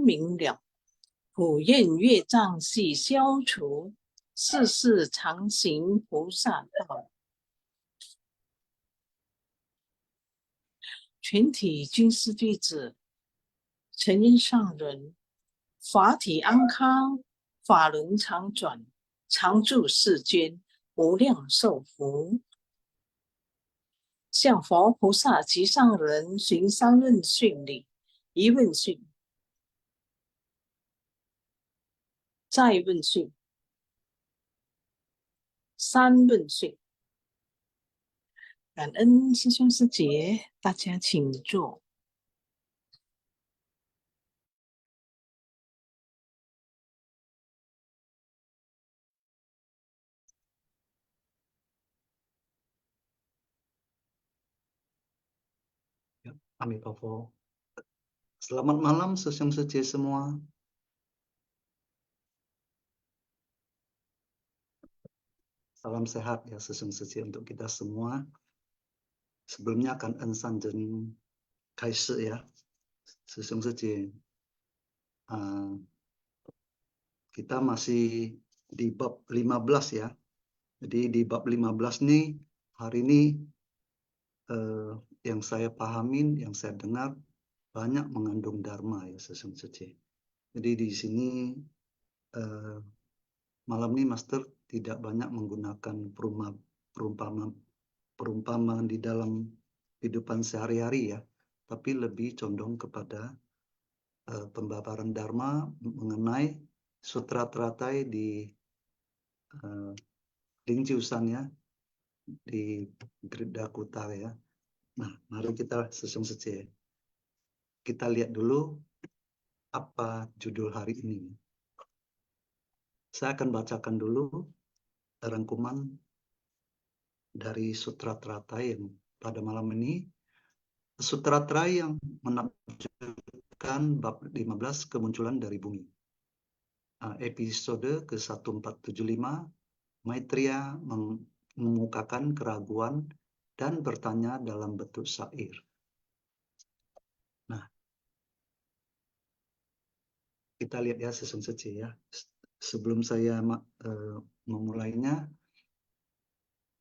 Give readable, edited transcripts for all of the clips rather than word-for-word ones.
明了，普愿业障悉消除，世世常行菩萨道。全体军师弟子，诚因上人，法体安康，法轮常转，常住世间，无量寿福。向佛菩萨及上人寻三问讯礼，一问讯，再问讯，三问讯。感恩师兄师姐，大家请坐。Amitabha. Selamat malam Sesung Sece semua. Salam sehat ya Sesung Sece untuk kita semua. Sebelumnya akan ensan dan kaisi ya Sesung Sece. Kita masih di bab 15 ya. Jadi di bab 15 nih hari ini yang saya pahamin, yang saya dengar banyak mengandung dharma ya Sesung Sece. Jadi di sini malam ini Master tidak banyak menggunakan perumpamaan di dalam kehidupan sehari-hari ya, tapi lebih condong kepada pembabaran dharma mengenai sutra teratai di Lingjiusan ya, di Gridhakuta ya. Nah, mari kita Sesung Sece. Kita lihat dulu apa judul hari ini. Saya akan bacakan dulu rangkuman dari Sutra Teratai yang pada malam ini. Sutra Teratai yang menafsirkan bab 15 kemunculan dari bumi. Episode ke-1475, Maitreya mengemukakan keraguan dan bertanya dalam bentuk syair. Nah, kita lihat ya Sesung Sece ya. Sebelum saya memulainya,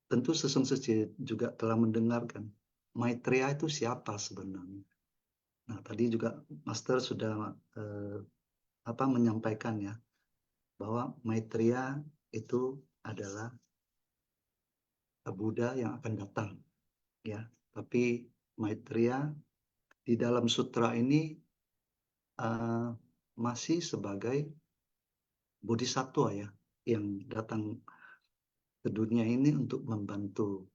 tentu Sesung Sece juga telah mendengarkan Maitreya itu siapa sebenarnya. Nah, tadi juga Master sudah menyampaikan ya bahwa Maitreya itu adalah Buddha yang akan datang ya. Tapi Maitreya di dalam sutra ini masih sebagai bodhisattva ya, yang datang ke dunia ini untuk membantu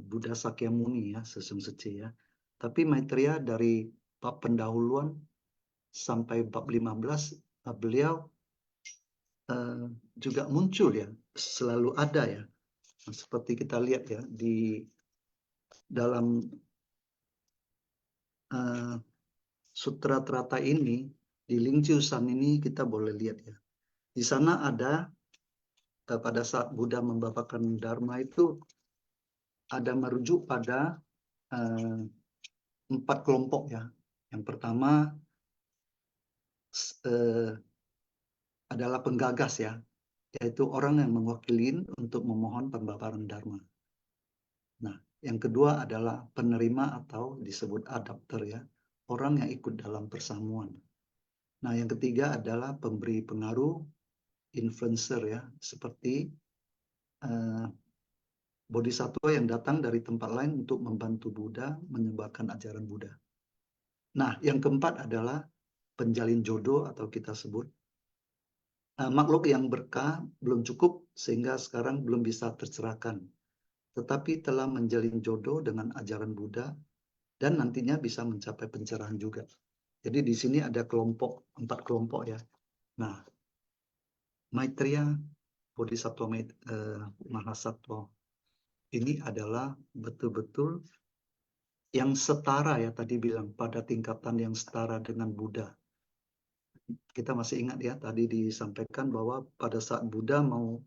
Buddha Sakyamuni ya, Sesung Sece ya. Tapi Maitreya dari bab pendahuluan sampai bab 15 beliau juga muncul ya, selalu ada ya. Nah, seperti kita lihat ya di dalam Sutra Teratai ini, di Lingjiusan ini kita boleh lihat ya. Di sana ada pada saat Buddha membawakan Dharma itu ada merujuk pada 4 kelompok ya. Yang pertama adalah penggagas ya, yaitu orang yang mewakili untuk memohon pembabaran Dharma. Nah, yang kedua adalah penerima atau disebut adapter ya, orang yang ikut dalam persamuan. Nah, yang ketiga adalah pemberi pengaruh, influencer ya, seperti bodhisattva yang datang dari tempat lain untuk membantu Buddha menyebarkan ajaran Buddha. Nah, yang keempat adalah penjalin jodoh atau kita sebut makhluk yang berkah belum cukup sehingga sekarang belum bisa tercerahkan, tetapi telah menjalin jodoh dengan ajaran Buddha dan nantinya bisa mencapai pencerahan juga. Jadi di sini ada 4 kelompok ya. Nah, Maitreya Bodhisattva Mahasattva ini adalah betul-betul yang setara ya, tadi bilang pada tingkatan yang setara dengan Buddha. Kita masih ingat ya, tadi disampaikan bahwa pada saat Buddha mau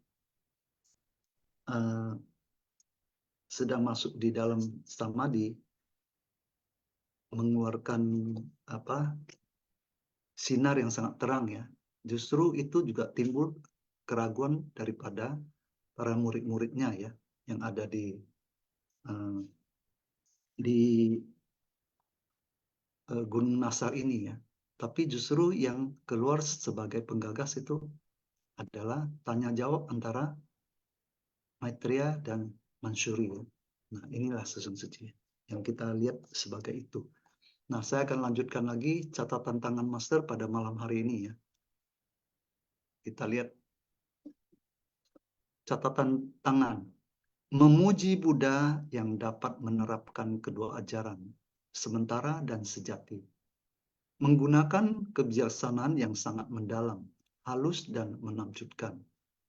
sedang masuk di dalam samadhi, mengeluarkan sinar yang sangat terang ya. Justru itu juga timbul keraguan daripada para murid-muridnya ya, yang ada di Gunung Nasar ini ya. Tapi justru yang keluar sebagai penggagas itu adalah tanya jawab antara Maitreya dan Manjusri. Nah, inilah Susun Suci yang kita lihat sebagai itu. Nah, saya akan lanjutkan lagi catatan tangan Master pada malam hari ini ya. Kita lihat catatan tangan. Memuji Buddha yang dapat menerapkan kedua ajaran, sementara dan sejati. Menggunakan kebijaksanaan yang sangat mendalam, halus dan menakjubkan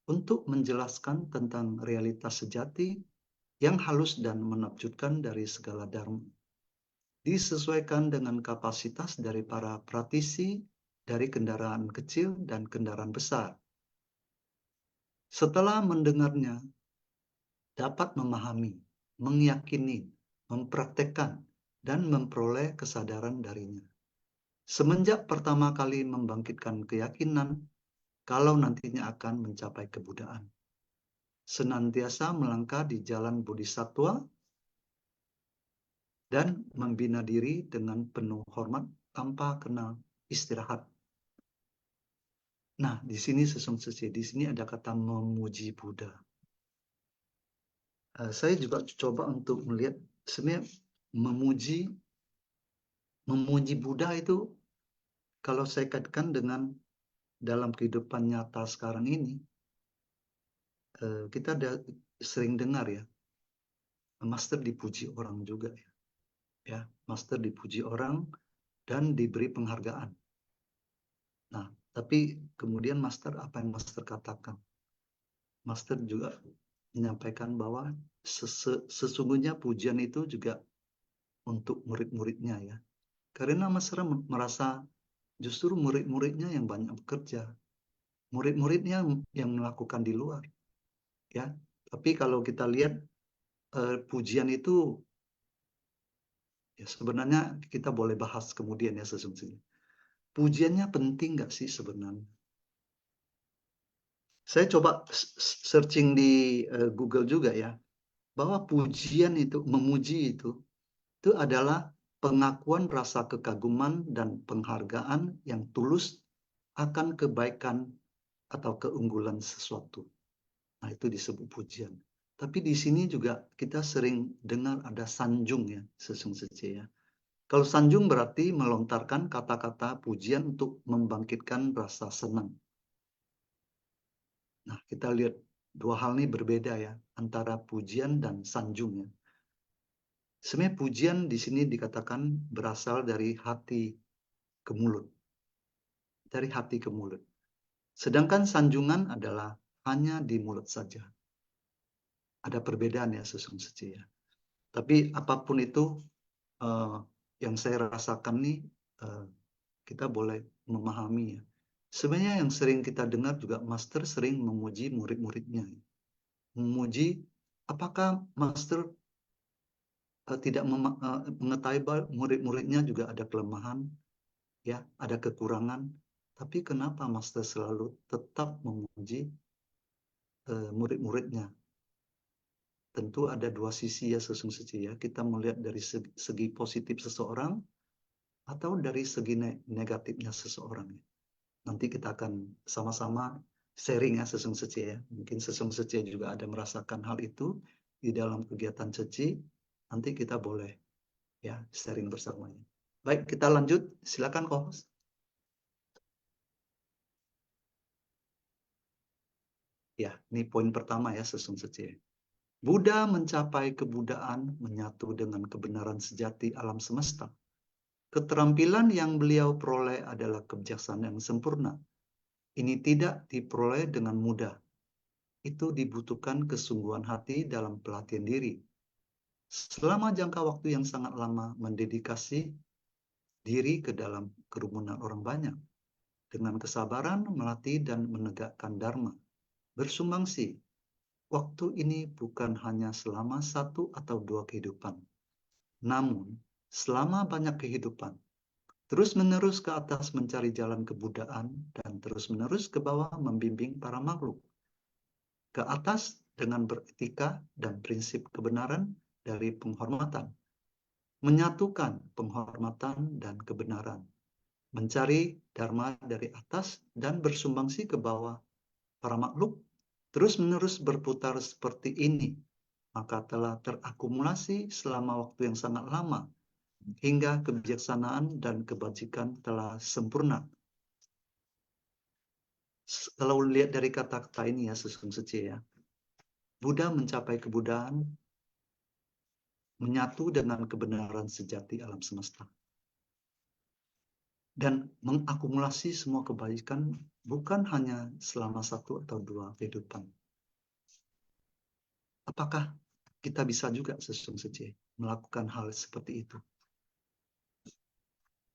untuk menjelaskan tentang realitas sejati yang halus dan menakjubkan dari segala dharma. Disesuaikan dengan kapasitas dari para praktisi dari kendaraan kecil dan kendaraan besar. Setelah mendengarnya, dapat memahami, meyakini, mempraktekkan, dan memperoleh kesadaran darinya. Semenjak pertama kali membangkitkan keyakinan kalau nantinya akan mencapai kebudaan. Senantiasa melangkah di jalan bodhisattva dan membina diri dengan penuh hormat tanpa kenal istirahat. Nah, di sini sesungguhnya di sini ada kata memuji Buddha. Saya juga coba untuk melihat sebenarnya memuji Buddha itu kalau saya kaitkan dengan dalam kehidupan nyata sekarang ini, kita sering dengar ya, Master dipuji orang juga ya. Ya, Master dipuji orang dan diberi penghargaan. Nah, tapi kemudian Master apa yang Master katakan? Master juga menyampaikan bahwa sesungguhnya pujian itu juga untuk murid-muridnya ya. Karena Master merasa justru murid-muridnya yang banyak bekerja. Murid-muridnya yang melakukan di luar. Ya, tapi kalau kita lihat pujian itu ya sebenarnya kita boleh bahas kemudian ya sesungguhnya. Pujiannya penting nggak sih sebenarnya? Saya coba searching di Google juga ya, bahwa pujian itu, memuji itu adalah pengakuan rasa kekaguman dan penghargaan yang tulus akan kebaikan atau keunggulan sesuatu. Nah, itu disebut pujian. Tapi di sini juga kita sering dengar ada sanjung ya, sesungguhnya ya. Kalau sanjung berarti melontarkan kata-kata pujian untuk membangkitkan rasa senang. Nah, kita lihat dua hal ini berbeda ya, antara pujian dan sanjung ya. Sebenarnya pujian di sini dikatakan berasal dari hati ke mulut. Dari hati ke mulut. Sedangkan sanjungan adalah hanya di mulut saja. Ada perbedaan ya sesungguhnya ya. Tapi apapun itu yang saya rasakan nih, kita boleh memahami ya. Sebenarnya yang sering kita dengar juga Master sering memuji murid-muridnya. Memuji, apakah Master tidak mengetahui bahwa murid-muridnya juga ada kelemahan, ya, ada kekurangan. Tapi kenapa Master selalu tetap memuji murid-muridnya? Tentu ada dua sisi ya sesungguhnya ya. Kita melihat dari segi positif seseorang atau dari segi negatifnya seseorang. Nanti kita akan sama-sama sharing ya sesungguhnya ya. Mungkin sesungguhnya juga ada merasakan hal itu di dalam kegiatan ceci. Nanti kita boleh ya sharing bersamanya. Baik, kita lanjut. Silakan co-host. Ya, ini poin pertama ya sesungguhnya. Buddha mencapai kebudaan menyatu dengan kebenaran sejati alam semesta. Keterampilan yang beliau peroleh adalah kebijaksanaan yang sempurna. Ini tidak diperoleh dengan mudah. Itu dibutuhkan kesungguhan hati dalam pelatihan diri. Selama jangka waktu yang sangat lama mendedikasi diri ke dalam kerumunan orang banyak. Dengan kesabaran melatih dan menegakkan dharma. Bersumbangsi. Waktu ini bukan hanya selama 1 atau 2 kehidupan, namun selama banyak kehidupan, terus-menerus ke atas mencari jalan kebudaan, dan terus-menerus ke bawah membimbing para makhluk. Ke atas dengan beretika dan prinsip kebenaran dari penghormatan. Menyatukan penghormatan dan kebenaran. Mencari dharma dari atas dan bersumbangsi ke bawah. Para makhluk terus-menerus berputar seperti ini, maka telah terakumulasi selama waktu yang sangat lama, hingga kebijaksanaan dan kebajikan telah sempurna. Kalau lihat dari kata-kata ini ya, Susung Sece ya, Buddha mencapai kebudaan menyatu dengan kebenaran sejati alam semesta. Dan mengakumulasi semua kebaikan bukan hanya selama 1 atau 2 kehidupan. Apakah kita bisa juga, Susung Sece, melakukan hal seperti itu?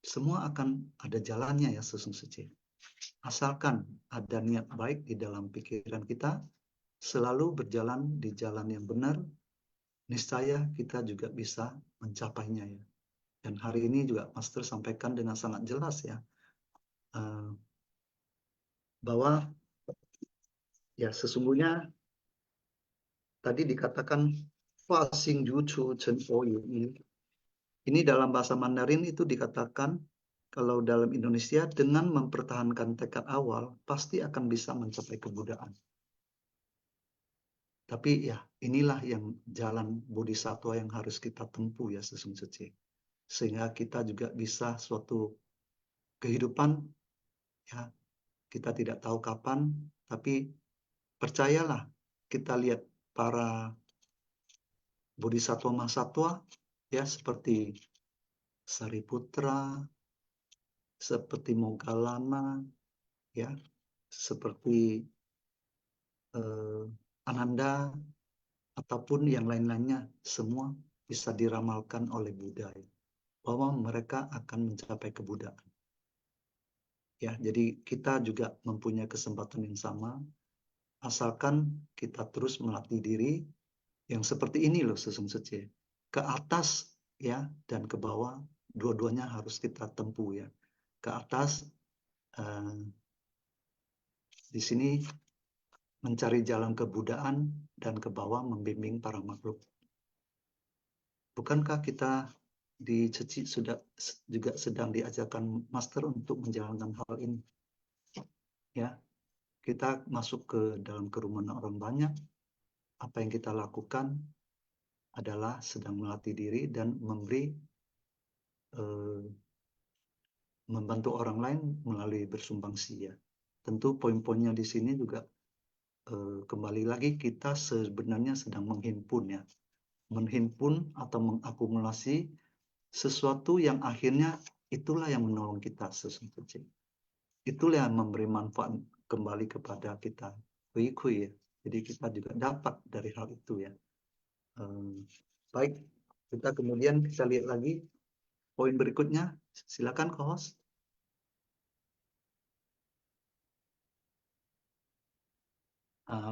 Semua akan ada jalannya ya, Susung Sece. Asalkan ada niat baik di dalam pikiran kita, selalu berjalan di jalan yang benar, niscaya kita juga bisa mencapainya ya. Dan hari ini juga Master sampaikan dengan sangat jelas ya, bahwa ya sesungguhnya tadi dikatakan Fa Xing Yu Chu Chen O Yu Yi. Ini dalam bahasa Mandarin itu dikatakan, kalau dalam Indonesia, dengan mempertahankan tekad awal, pasti akan bisa mencapai kebudaan. Tapi ya, inilah yang jalan bodhisattva yang harus kita tempuh ya, Susung Sece. Sehingga kita juga bisa suatu kehidupan, ya, kita tidak tahu kapan, tapi percayalah, kita lihat para bodhisattva mahasatwa, ya, seperti Sariputra, seperti Moggallana, ya, seperti Ananda, ataupun yang lain-lainnya, semua bisa diramalkan oleh Buddha, ya, bahwa mereka akan mencapai kebudaan. Ya, jadi kita juga mempunyai kesempatan yang sama, asalkan kita terus melatih diri yang seperti ini loh, Susung Sece. Ke atas ya dan ke bawah, dua-duanya harus kita tempuh ya. Ke atas di sini mencari jalan kebudaan, dan ke bawah membimbing para makhluk. Bukankah kita di Ceci sudah juga sedang diajarkan Master untuk menjalankan hal ini? Ya, kita masuk ke dalam kerumunan orang banyak. Apa yang kita lakukan adalah sedang melatih diri dan membantu orang lain melalui bersumbangsi ya. Tentu poin-poinnya di sini juga kembali lagi kita sebenarnya sedang menghimpun ya. Menghimpun atau mengakumulasi sesuatu yang akhirnya itulah yang menolong kita sesungguhnya. Itulah yang memberi manfaat kembali kepada kita. Ya. Jadi kita juga dapat dari hal itu ya. Baik, kita kemudian kita lihat lagi poin berikutnya. Silakan co-host.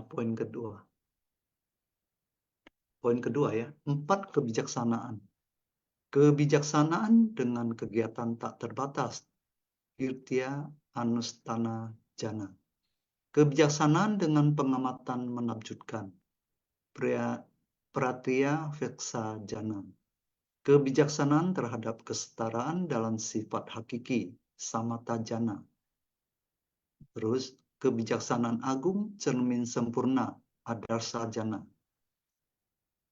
Poin kedua. Poin kedua ya, 4 kebijaksanaan. Kebijaksanaan dengan kegiatan tak terbatas. Irtia Anustana Jana. Kebijaksanaan dengan pengamatan menakjubkan. Pratya Veksa Jana. Kebijaksanaan terhadap kesetaraan dalam sifat hakiki. Samata Jana. Terus kebijaksanaan agung cermin sempurna. Adarsa Jana.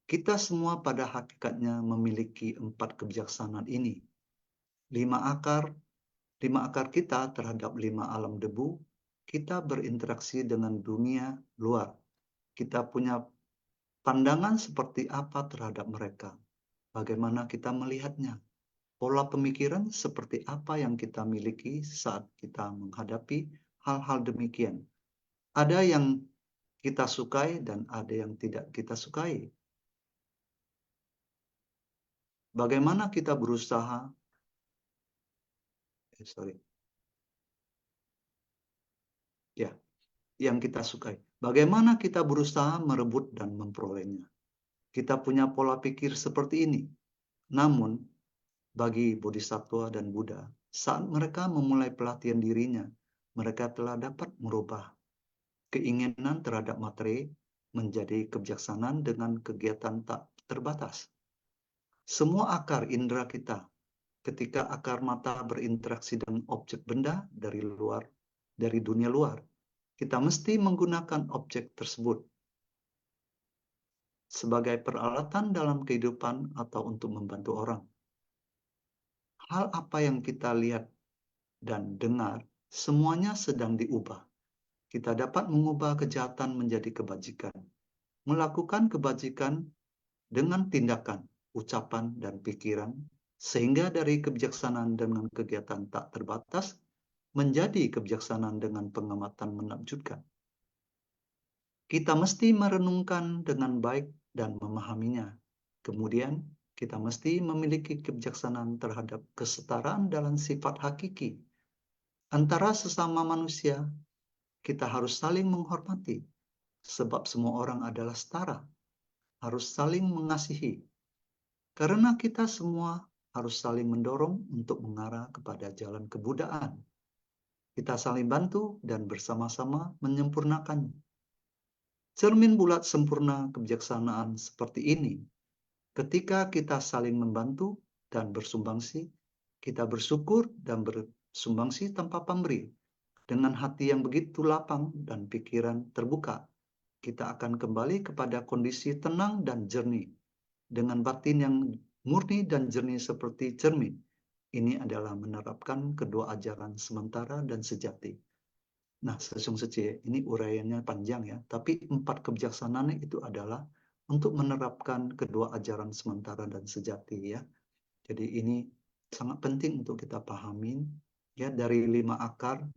Kita semua pada hakikatnya memiliki 4 kebijaksanaan ini. 5 akar kita terhadap 5 alam debu, kita berinteraksi dengan dunia luar. Kita punya pandangan seperti apa terhadap mereka. Bagaimana kita melihatnya. Pola pemikiran seperti apa yang kita miliki saat kita menghadapi hal-hal demikian. Ada yang kita sukai dan ada yang tidak kita sukai. Bagaimana kita berusaha yang kita sukai. Bagaimana kita berusaha merebut dan memperolehnya. Kita punya pola pikir seperti ini. Namun, bagi Bodhisattva dan Buddha, Saat mereka memulai pelatihan dirinya, mereka telah dapat merubah keinginan terhadap materi menjadi kebijaksanaan dengan kegiatan tak terbatas. Semua akar indera kita, ketika akar mata berinteraksi dengan objek benda dari dunia luar, kita mesti menggunakan objek tersebut sebagai peralatan dalam kehidupan atau untuk membantu orang. Hal apa yang kita lihat dan dengar, semuanya sedang diubah. Kita dapat mengubah kejahatan menjadi kebajikan, melakukan kebajikan dengan tindakan, ucapan, dan pikiran, sehingga dari kebijaksanaan dengan kegiatan tak terbatas menjadi kebijaksanaan dengan pengamatan menakjubkan. Kita mesti merenungkan dengan baik dan memahaminya. Kemudian, kita mesti memiliki kebijaksanaan terhadap kesetaraan dalam sifat hakiki. Antara sesama manusia, kita harus saling menghormati, sebab semua orang adalah setara, harus saling mengasihi. Karena kita semua harus saling mendorong untuk mengarah kepada jalan kebudayaan. Kita saling bantu dan bersama-sama menyempurnakannya. Cermin bulat sempurna kebijaksanaan seperti ini. Ketika kita saling membantu dan bersumbangsi, kita bersyukur dan bersumbangsi tanpa pamrih. Dengan hati yang begitu lapang dan pikiran terbuka, kita akan kembali kepada kondisi tenang dan jernih. Dengan batin yang murni dan jernih seperti cermin, ini adalah menerapkan kedua ajaran sementara dan sejati. Nah, Sesung Sece, ini uraiannya panjang ya, tapi 4 kebijaksanaan itu adalah untuk menerapkan kedua ajaran sementara dan sejati ya. Jadi ini sangat penting untuk kita pahamin ya, dari 5 akar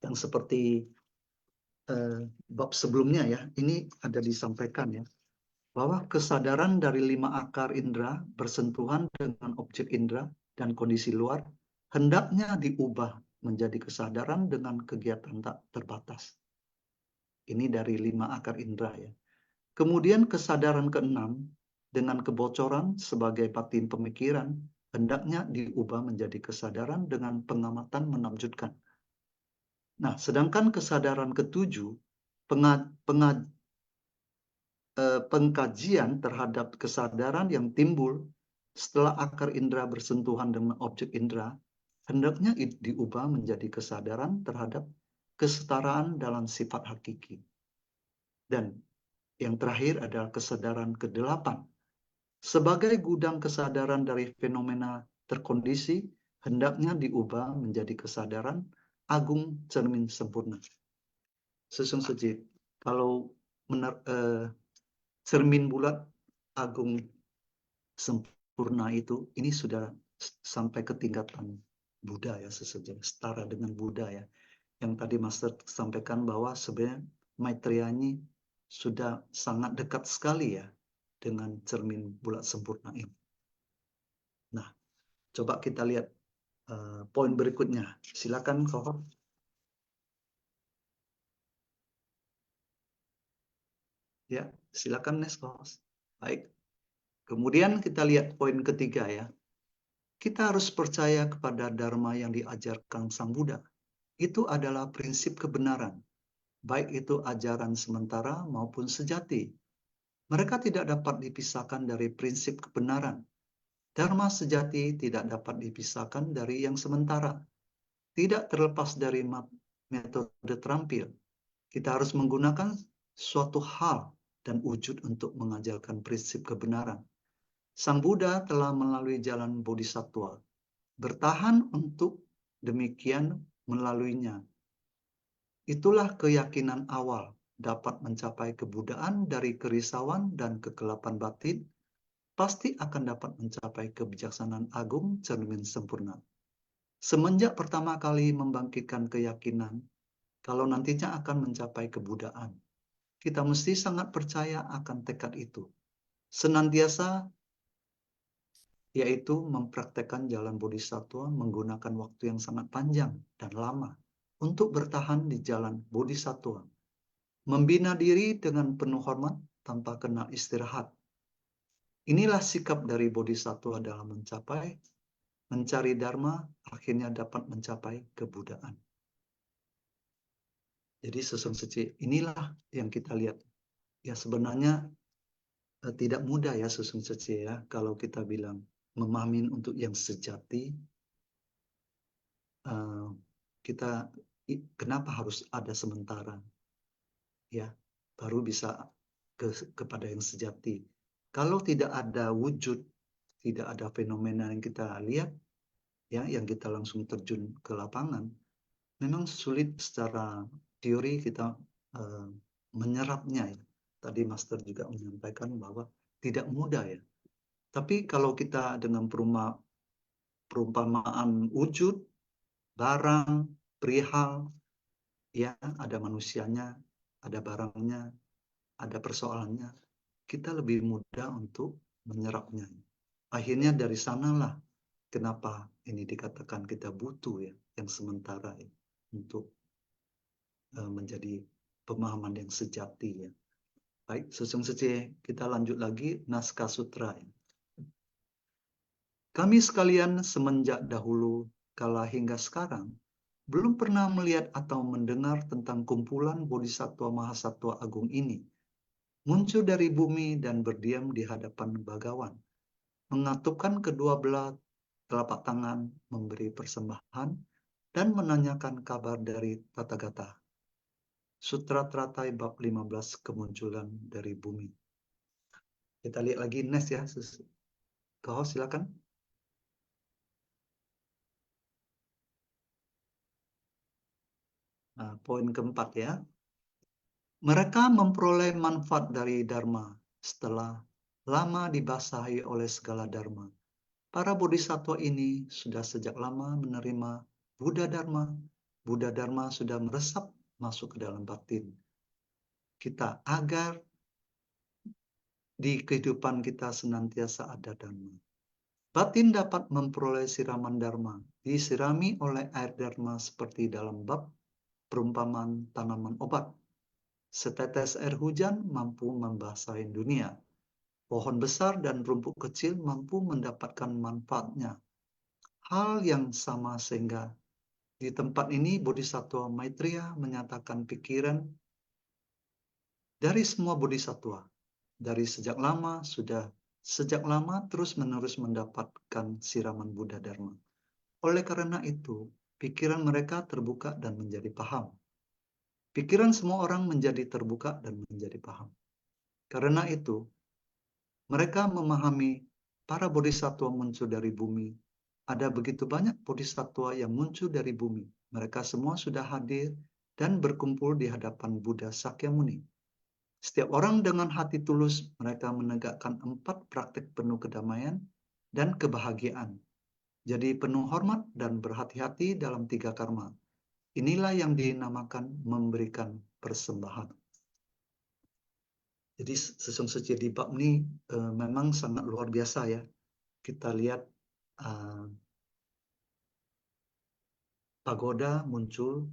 yang seperti bab sebelumnya ya, ini ada disampaikan ya, bahwa kesadaran dari 5 akar indera bersentuhan dengan objek indera dan kondisi luar hendaknya diubah menjadi kesadaran dengan kegiatan tak terbatas. Ini dari 5 akar indera ya. Kemudian kesadaran keenam dengan kebocoran sebagai batin pemikiran hendaknya diubah menjadi kesadaran dengan pengamatan menakjubkan. Nah, sedangkan kesadaran ketujuh, pengkajian terhadap kesadaran yang timbul setelah akar indera bersentuhan dengan objek indera, hendaknya diubah menjadi kesadaran terhadap kesetaraan dalam sifat hakiki. Dan yang terakhir adalah kesadaran ke-8. Sebagai gudang kesadaran dari fenomena terkondisi, hendaknya diubah menjadi kesadaran agung cermin sempurna. Sesung Sece, kalau cermin bulat agung sempurna itu, ini sudah sampai ke tingkatan Buddha ya, setara dengan Buddha ya. Yang tadi Master sampaikan bahwa sebenarnya Maitreya ini sudah sangat dekat sekali ya dengan cermin bulat sempurna ini. Nah, coba kita lihat poin berikutnya. Silakan, Kohor. Ya, silakan Nes, Kohor. Baik. Kemudian kita lihat poin ketiga ya. Kita harus percaya kepada Dharma yang diajarkan Sang Buddha. Itu adalah prinsip kebenaran, baik itu ajaran sementara maupun sejati. Mereka tidak dapat dipisahkan dari prinsip kebenaran. Dharma sejati tidak dapat dipisahkan dari yang sementara. Tidak terlepas dari metode terampil. Kita harus menggunakan suatu hal dan wujud untuk mengajarkan prinsip kebenaran. Sang Buddha telah melalui jalan Bodhisattva, bertahan untuk demikian melaluinya. Itulah keyakinan awal dapat mencapai kebudayaan dari kerisauan dan kegelapan batin, pasti akan dapat mencapai kebijaksanaan agung cermin sempurna. Semenjak pertama kali membangkitkan keyakinan, kalau nantinya akan mencapai kebudayaan, kita mesti sangat percaya akan tekad itu. Senantiasa yaitu mempraktekkan jalan Bodhisattva menggunakan waktu yang sangat panjang dan lama untuk bertahan di jalan Bodhisattva. Membina diri dengan penuh hormat tanpa kenal istirahat. Inilah sikap dari Bodhisattva dalam mencapai mencari dharma, akhirnya dapat mencapai kebudaan. Jadi Sesung Seci, inilah yang kita lihat. Ya sebenarnya tidak mudah ya Sesung Seci ya, kalau kita bilang memahami untuk yang sejati, kita kenapa harus ada sementara, ya, baru bisa kepada yang sejati. Kalau tidak ada wujud, tidak ada fenomena yang kita lihat, ya, yang kita langsung terjun ke lapangan, memang sulit secara teori kita menyerapnya. Ya. Tadi Master juga menyampaikan bahwa tidak mudah ya. Tapi kalau kita dengan perumpamaan wujud, barang, perihal, ya, ada manusianya, ada barangnya, ada persoalannya, kita lebih mudah untuk menyerapnya. Akhirnya dari sanalah kenapa ini dikatakan kita butuh ya, yang sementara ya, untuk menjadi pemahaman yang sejati ya. Baik, Sesung Seci, kita lanjut lagi naskah sutra. Ya. Kami sekalian semenjak dahulu kala hingga sekarang belum pernah melihat atau mendengar tentang kumpulan Bodhisattva Mahasattva Agung ini muncul dari bumi dan berdiam di hadapan Bhagawan, mengatupkan kedua belah telapak tangan, memberi persembahan, dan menanyakan kabar dari Tathagata. Sutra Teratai bab 15 kemunculan dari bumi. Kita lihat lagi next ya, Kau silakan. Nah, poin keempat ya. Mereka memperoleh manfaat dari Dharma setelah lama dibasahi oleh segala Dharma. Para bodhisattva ini sudah sejak lama menerima Buddha Dharma. Buddha Dharma sudah meresap masuk ke dalam batin kita agar di kehidupan kita senantiasa ada Dharma. Batin dapat memperoleh siraman Dharma, disirami oleh air Dharma seperti dalam bab perumpamaan tanaman obat. Setetes air hujan mampu membasahi dunia. Pohon besar dan rumput kecil mampu mendapatkan manfaatnya. Hal yang sama sehingga di tempat ini Bodhisattva Maitreya menyatakan pikiran dari semua bodhisattva. Dari sejak lama terus-menerus mendapatkan siraman Buddha Dharma. Oleh karena itu, pikiran mereka terbuka dan menjadi paham. Pikiran semua orang menjadi terbuka dan menjadi paham. Karena itu, mereka memahami para bodhisattva muncul dari bumi. Ada begitu banyak bodhisattva yang muncul dari bumi. Mereka semua sudah hadir dan berkumpul di hadapan Buddha Sakyamuni. Setiap orang dengan hati tulus, mereka menegakkan 4 praktek penuh kedamaian dan kebahagiaan. Jadi penuh hormat dan berhati-hati dalam 3 karma. Inilah yang dinamakan memberikan persembahan. Jadi Sesung Seci di bab ini memang sangat luar biasa ya. Kita lihat pagoda muncul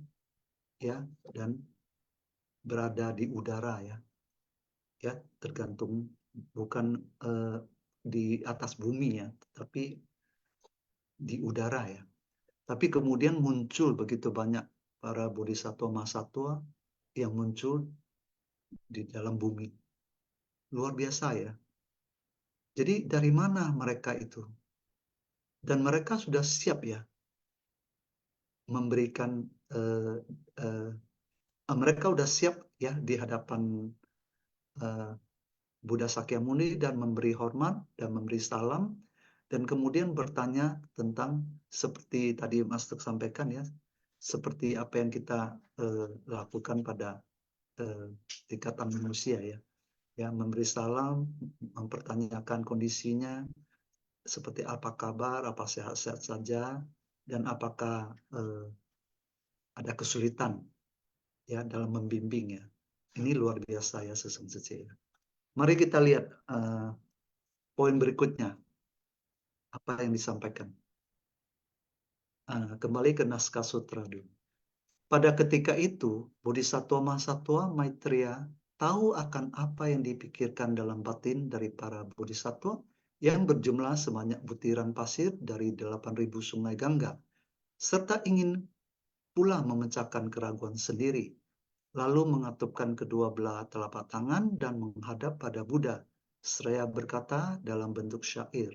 ya dan berada di udara ya. Ya, tergantung bukan di atas bumi ya, tapi di udara ya. Tapi kemudian muncul begitu banyak para bodhisattva mahasattva yang muncul di dalam bumi. Luar biasa ya. Jadi dari mana mereka itu? Dan mereka sudah siap ya memberikan mereka sudah siap ya di hadapan Buddha Sakyamuni dan memberi hormat dan memberi salam dan kemudian bertanya tentang seperti tadi Master sampaikan ya, seperti apa yang kita lakukan pada tingkatan manusia ya. Ya, memberi salam, mempertanyakan kondisinya, seperti apa kabar, apa sehat-sehat saja, dan apakah ada kesulitan ya dalam membimbing ya. Ini luar biasa ya Sesung Seci. Mari kita lihat poin berikutnya. Apa yang disampaikan. Kembali ke naskah sutra dulu. Pada ketika itu, Bodhisattva Mahasattva Maitreya tahu akan apa yang dipikirkan dalam batin dari para bodhisattva yang berjumlah sebanyak butiran pasir dari 8.000 sungai Gangga, serta ingin pula memecahkan keraguan sendiri, lalu mengatupkan kedua belah telapak tangan dan menghadap pada Buddha, seraya berkata dalam bentuk syair.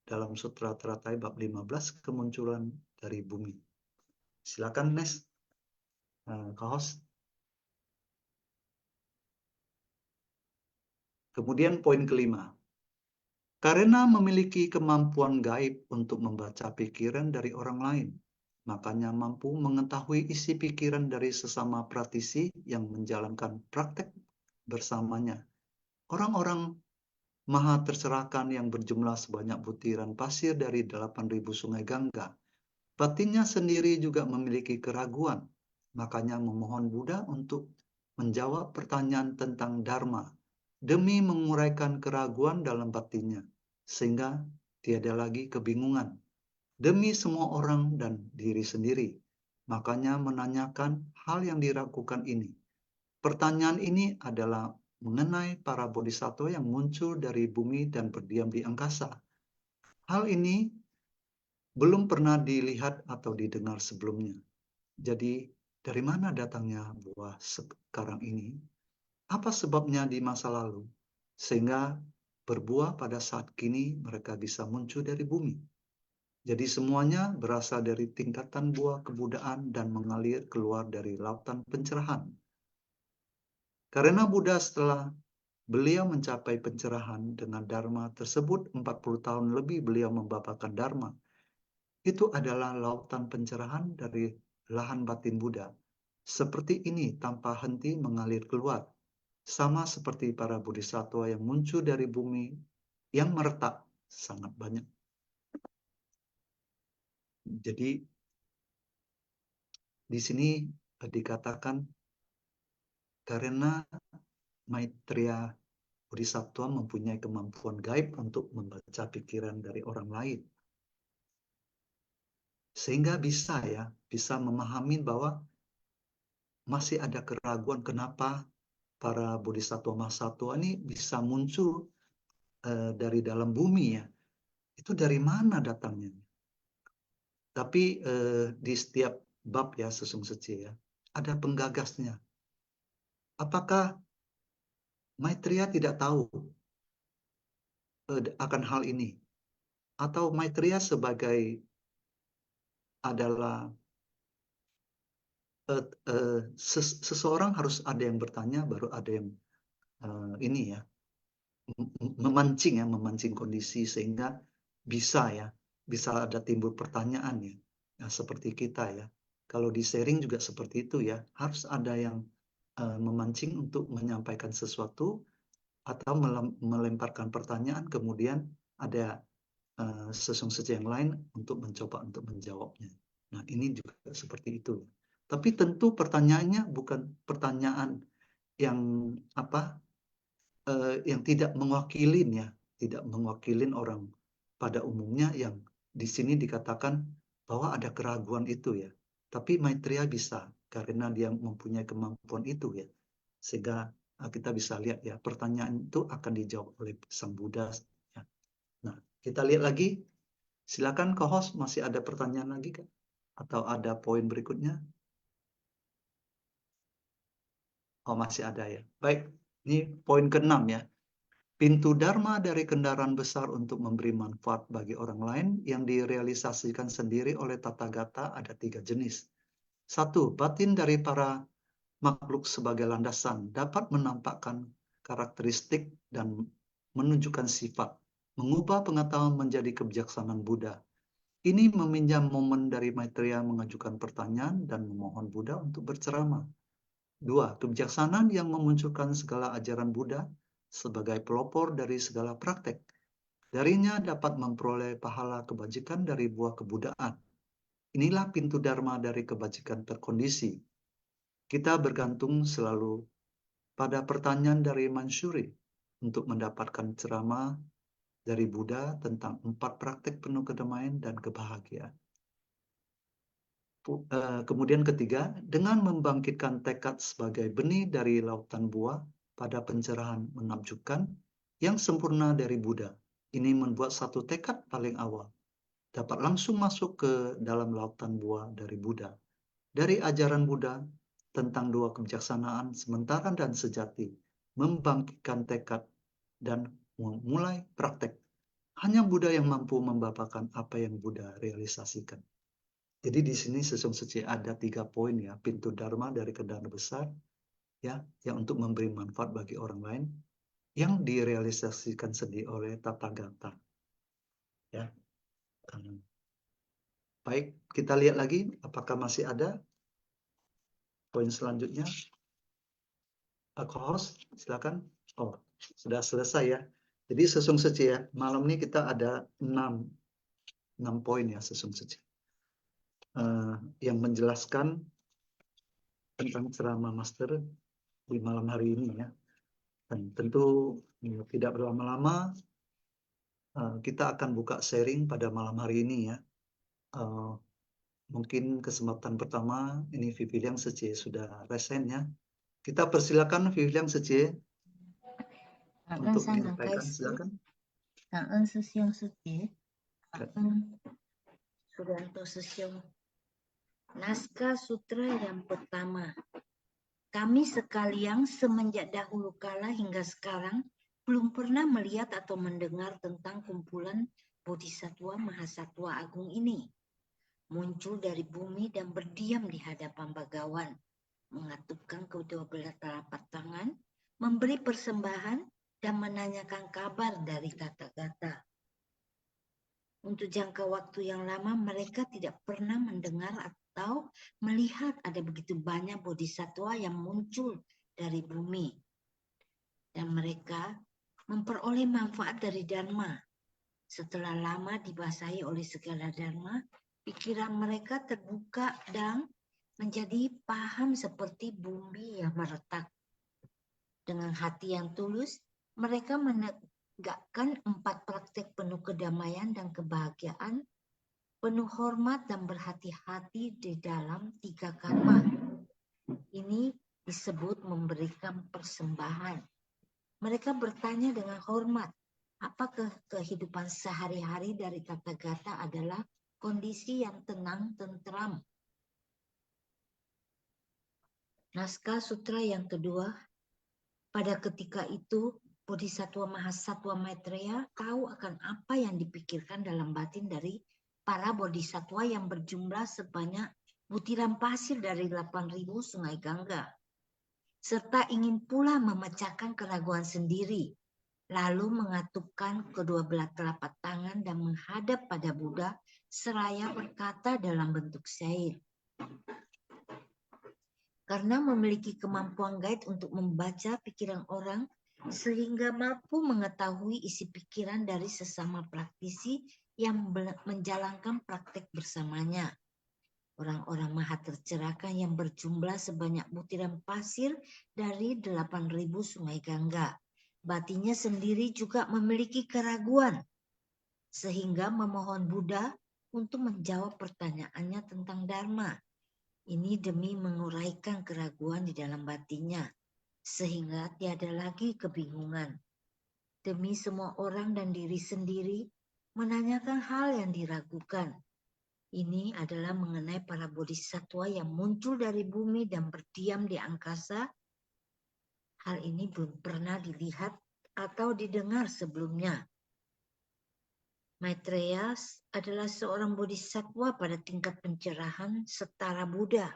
Dalam Sutra Teratai bab 15, kemunculan dari bumi. Silakan, Nes. Host. Kemudian poin kelima. Karena memiliki kemampuan gaib untuk membaca pikiran dari orang lain, makanya mampu mengetahui isi pikiran dari sesama praktisi yang menjalankan praktek bersamanya. Orang-orang maha tercerahkan yang berjumlah sebanyak butiran pasir dari 8.000 sungai Gangga, batinnya sendiri juga memiliki keraguan, makanya memohon Buddha untuk menjawab pertanyaan tentang Dharma demi menguraikan keraguan dalam batinnya, sehingga tiada lagi kebingungan demi semua orang dan diri sendiri. Makanya menanyakan hal yang diragukan ini. Pertanyaan ini adalah mengenai para bodhisattva yang muncul dari bumi dan berdiam di angkasa. Hal ini belum pernah dilihat atau didengar sebelumnya. Jadi, dari mana datangnya buah sekarang ini? Apa sebabnya di masa lalu? Sehingga berbuah pada saat kini mereka bisa muncul dari bumi. Jadi semuanya berasal dari tingkatan buah kebudaan dan mengalir keluar dari lautan pencerahan. Karena Buddha setelah beliau mencapai pencerahan dengan Dharma tersebut, 40 tahun lebih beliau membabakan Dharma. Itu adalah lautan pencerahan dari lahan batin Buddha. Seperti ini tanpa henti mengalir keluar. Sama seperti para bodhisattva yang muncul dari bumi yang meretak sangat banyak. Jadi di sini dikatakan karena Maitreya Bodhisattva mempunyai kemampuan gaib untuk membaca pikiran dari orang lain. Sehingga bisa memahami bahwa masih ada keraguan kenapa para bodhisattva mahasattva ini bisa muncul dari dalam bumi ya. Itu dari mana datangnya? Tapi di setiap bab ya Sesung Seci ya, ada penggagasnya. Apakah Maitreya tidak tahu akan hal ini? Atau Maitreya sebagai adalah seseorang harus ada yang bertanya, baru ada yang ini ya, memancing kondisi sehingga bisa ada timbul pertanyaan ya. Nah, seperti kita ya. Kalau di sharing juga seperti itu ya, harus ada yang memancing untuk menyampaikan sesuatu atau melemparkan pertanyaan, kemudian ada Sesung Seci yang lain untuk mencoba untuk menjawabnya. Nah, ini juga seperti itu. Tapi tentu pertanyaannya bukan pertanyaan yang yang tidak mewakilin orang pada umumnya yang di sini dikatakan bahwa ada keraguan itu ya. Tapi Maitreya bisa karena dia mempunyai kemampuan itu ya. Sehingga kita bisa lihat ya, pertanyaan itu akan dijawab oleh Sang Buddha ya. Nah, kita lihat lagi. Silakan co-host, masih ada pertanyaan lagi kan? Atau ada poin berikutnya? Oh, masih ada ya. Baik, ini poin ke-6 ya. Pintu Dharma dari kendaraan besar untuk memberi manfaat bagi orang lain yang direalisasikan sendiri oleh Tathagata ada 3 jenis. 1. Batin dari para makhluk sebagai landasan dapat menampakkan karakteristik dan menunjukkan sifat, mengubah pengetahuan menjadi kebijaksanaan Buddha. Ini meminjam momen dari Maitreya mengajukan pertanyaan dan memohon Buddha untuk berceramah. 2. Kebijaksanaan yang memunculkan segala ajaran Buddha sebagai pelopor dari segala praktek. Darinya dapat memperoleh pahala kebajikan dari buah kebudaan. Inilah pintu Dharma dari kebajikan terkondisi. Kita bergantung selalu pada pertanyaan dari Mansyuri untuk mendapatkan ceramah dari Buddha tentang 4 praktek penuh kedamaian dan kebahagiaan. Kemudian ketiga, dengan membangkitkan tekad sebagai benih dari lautan buah pada pencerahan menakjubkan, yang sempurna dari Buddha. Ini membuat satu tekad paling awal, dapat langsung masuk ke dalam lautan buah dari Buddha. Dari ajaran Buddha tentang dua kebijaksanaan sementara dan sejati, membangkitkan tekad dan memulai praktek. Hanya Buddha yang mampu membapakan apa yang Buddha realisasikan. Jadi di sini Sesong Suci ada 3 poin ya, pintu Dharma dari kendaraan besar, ya, yang untuk memberi manfaat bagi orang lain, yang direalisasikan sendiri oleh Tathagata. Ya. Baik, kita lihat lagi apakah masih ada poin selanjutnya. Co-host, silakan. Oh, sudah selesai ya. Jadi Sesong Suci ya, malam ini kita ada 6 poin ya Sesong Suci. Yang menjelaskan tentang ceramah Master di malam hari ini ya. Dan tentu tidak berlama-lama, kita akan buka sharing pada malam hari ini ya. Mungkin kesempatan pertama ini Vivian Sece sudah resen ya. Kita persilakan Vivian Sece untuk menyampaikan, silakan. Sesong Suci. Sudanto Sesong. Naskah Sutra yang pertama. Kami sekalian semenjak dahulu kala hingga sekarang belum pernah melihat atau mendengar tentang kumpulan Bodhisattva Mahasatwa Agung ini. Muncul dari bumi dan berdiam di hadapan Bagawan, mengatupkan kedua belah telapak tangan, memberi persembahan dan menanyakan kabar dari Tathagata. Untuk jangka waktu yang lama mereka tidak pernah mendengar atau melihat ada begitu banyak bodhisattva yang muncul dari bumi. Dan mereka memperoleh manfaat dari Dharma. Setelah lama dibasahi oleh segala Dharma, pikiran mereka terbuka dan menjadi paham seperti bumi yang meretak. Dengan hati yang tulus, mereka menegakkan 4 praktek penuh kedamaian dan kebahagiaan, penuh hormat dan berhati-hati di dalam 3 karma. Ini disebut memberikan persembahan. Mereka bertanya dengan hormat, apakah kehidupan sehari-hari dari Tathagata adalah kondisi yang tenang, tentram. Naskah sutra yang kedua. Pada ketika itu, Bodhisattva Mahasatwa Maitreya tahu akan apa yang dipikirkan dalam batin dari para bodhisattva yang berjumlah sebanyak butiran pasir dari 8.000 sungai Gangga. Serta ingin pula memecahkan keraguan sendiri, lalu mengatupkan kedua belah telapak tangan dan menghadap pada Buddha seraya berkata dalam bentuk syair. Karena memiliki kemampuan gaib untuk membaca pikiran orang sehingga mampu mengetahui isi pikiran dari sesama praktisi yang menjalankan praktek bersamanya. Orang-orang maha tercerahkan yang berjumlah sebanyak butiran pasir dari 8.000 sungai Gangga. Batinnya sendiri juga memiliki keraguan, sehingga memohon Buddha untuk menjawab pertanyaannya tentang Dharma. Ini demi menguraikan keraguan di dalam batinnya, sehingga tiada lagi kebingungan. Demi semua orang dan diri sendiri, menanyakan hal yang diragukan. Ini adalah mengenai para bodhisattva yang muncul dari bumi dan berdiam di angkasa. Hal ini belum pernah dilihat atau didengar sebelumnya. Maitreya adalah seorang bodhisattva pada tingkat pencerahan setara Buddha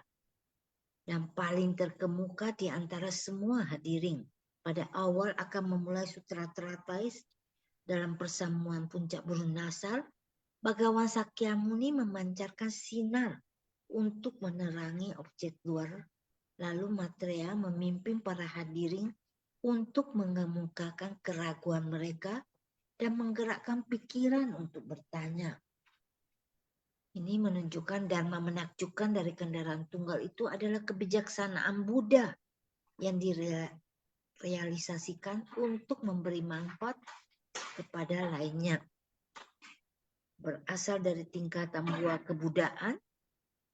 dan paling terkemuka di antara semua hadirin. Pada awal akan memulai sutra teratai dalam persamuan puncak burung nasal, Bhagawan Sakyamuni memancarkan sinar untuk menerangi objek luar. Lalu Maitreya memimpin para hadirin untuk mengemukakan keraguan mereka dan menggerakkan pikiran untuk bertanya. Ini menunjukkan dharma menakjubkan dari kendaraan tunggal itu adalah kebijaksanaan Buddha yang direalisasikan untuk memberi manfaat kepada lainnya. Berasal dari tingkatan buah kebudaan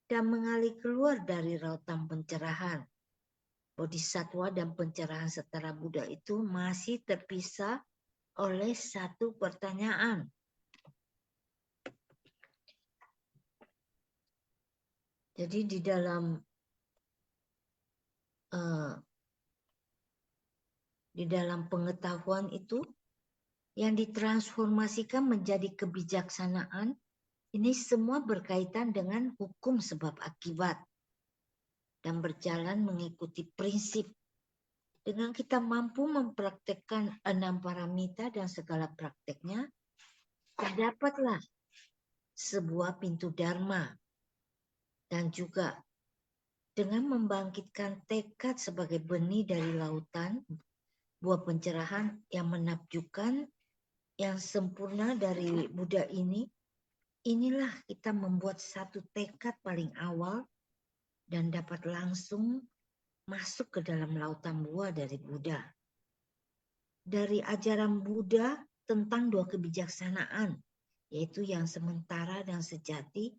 dan mengalir keluar dari lautan pencerahan. Bodhisattva dan pencerahan setara Buddha itu masih terpisah oleh satu pertanyaan. Jadi di dalam pengetahuan itu yang ditransformasikan menjadi kebijaksanaan, ini semua berkaitan dengan hukum sebab akibat dan berjalan mengikuti prinsip. Dengan kita mampu mempraktekkan 6 paramita dan segala prakteknya, terdapatlah sebuah pintu dharma. Dan juga dengan membangkitkan tekad sebagai benih dari lautan, buah pencerahan yang menakjubkan, yang sempurna dari Buddha ini, inilah kita membuat satu tekad paling awal dan dapat langsung masuk ke dalam lautan buah dari Buddha. Dari ajaran Buddha tentang 2 kebijaksanaan, yaitu yang sementara dan sejati,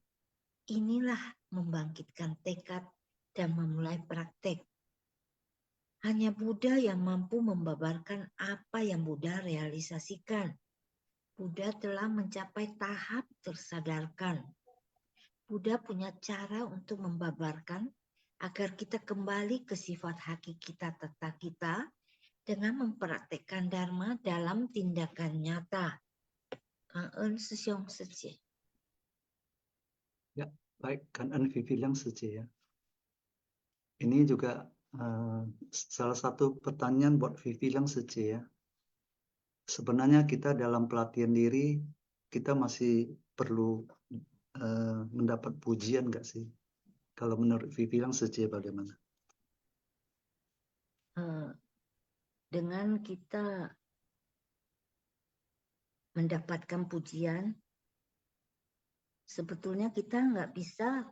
inilah membangkitkan tekad dan memulai praktek. Hanya Buddha yang mampu membabarkan apa yang Buddha realisasikan. Buddha telah mencapai tahap tersadarkan. Buddha punya cara untuk membabarkan agar kita kembali ke sifat hakiki tata kita dengan mempraktekkan Dharma dalam tindakan nyata. Cảm ơn Sư兄Sư Chị. Ya, baik, Kanan Vivi yang ya. Ini juga salah satu pertanyaan buat Vivi yang ya. Sebenarnya kita dalam pelatihan diri, kita masih perlu mendapat pujian nggak sih? Kalau menurut Vivi yang bagaimana? Dengan kita mendapatkan pujian, sebetulnya kita nggak bisa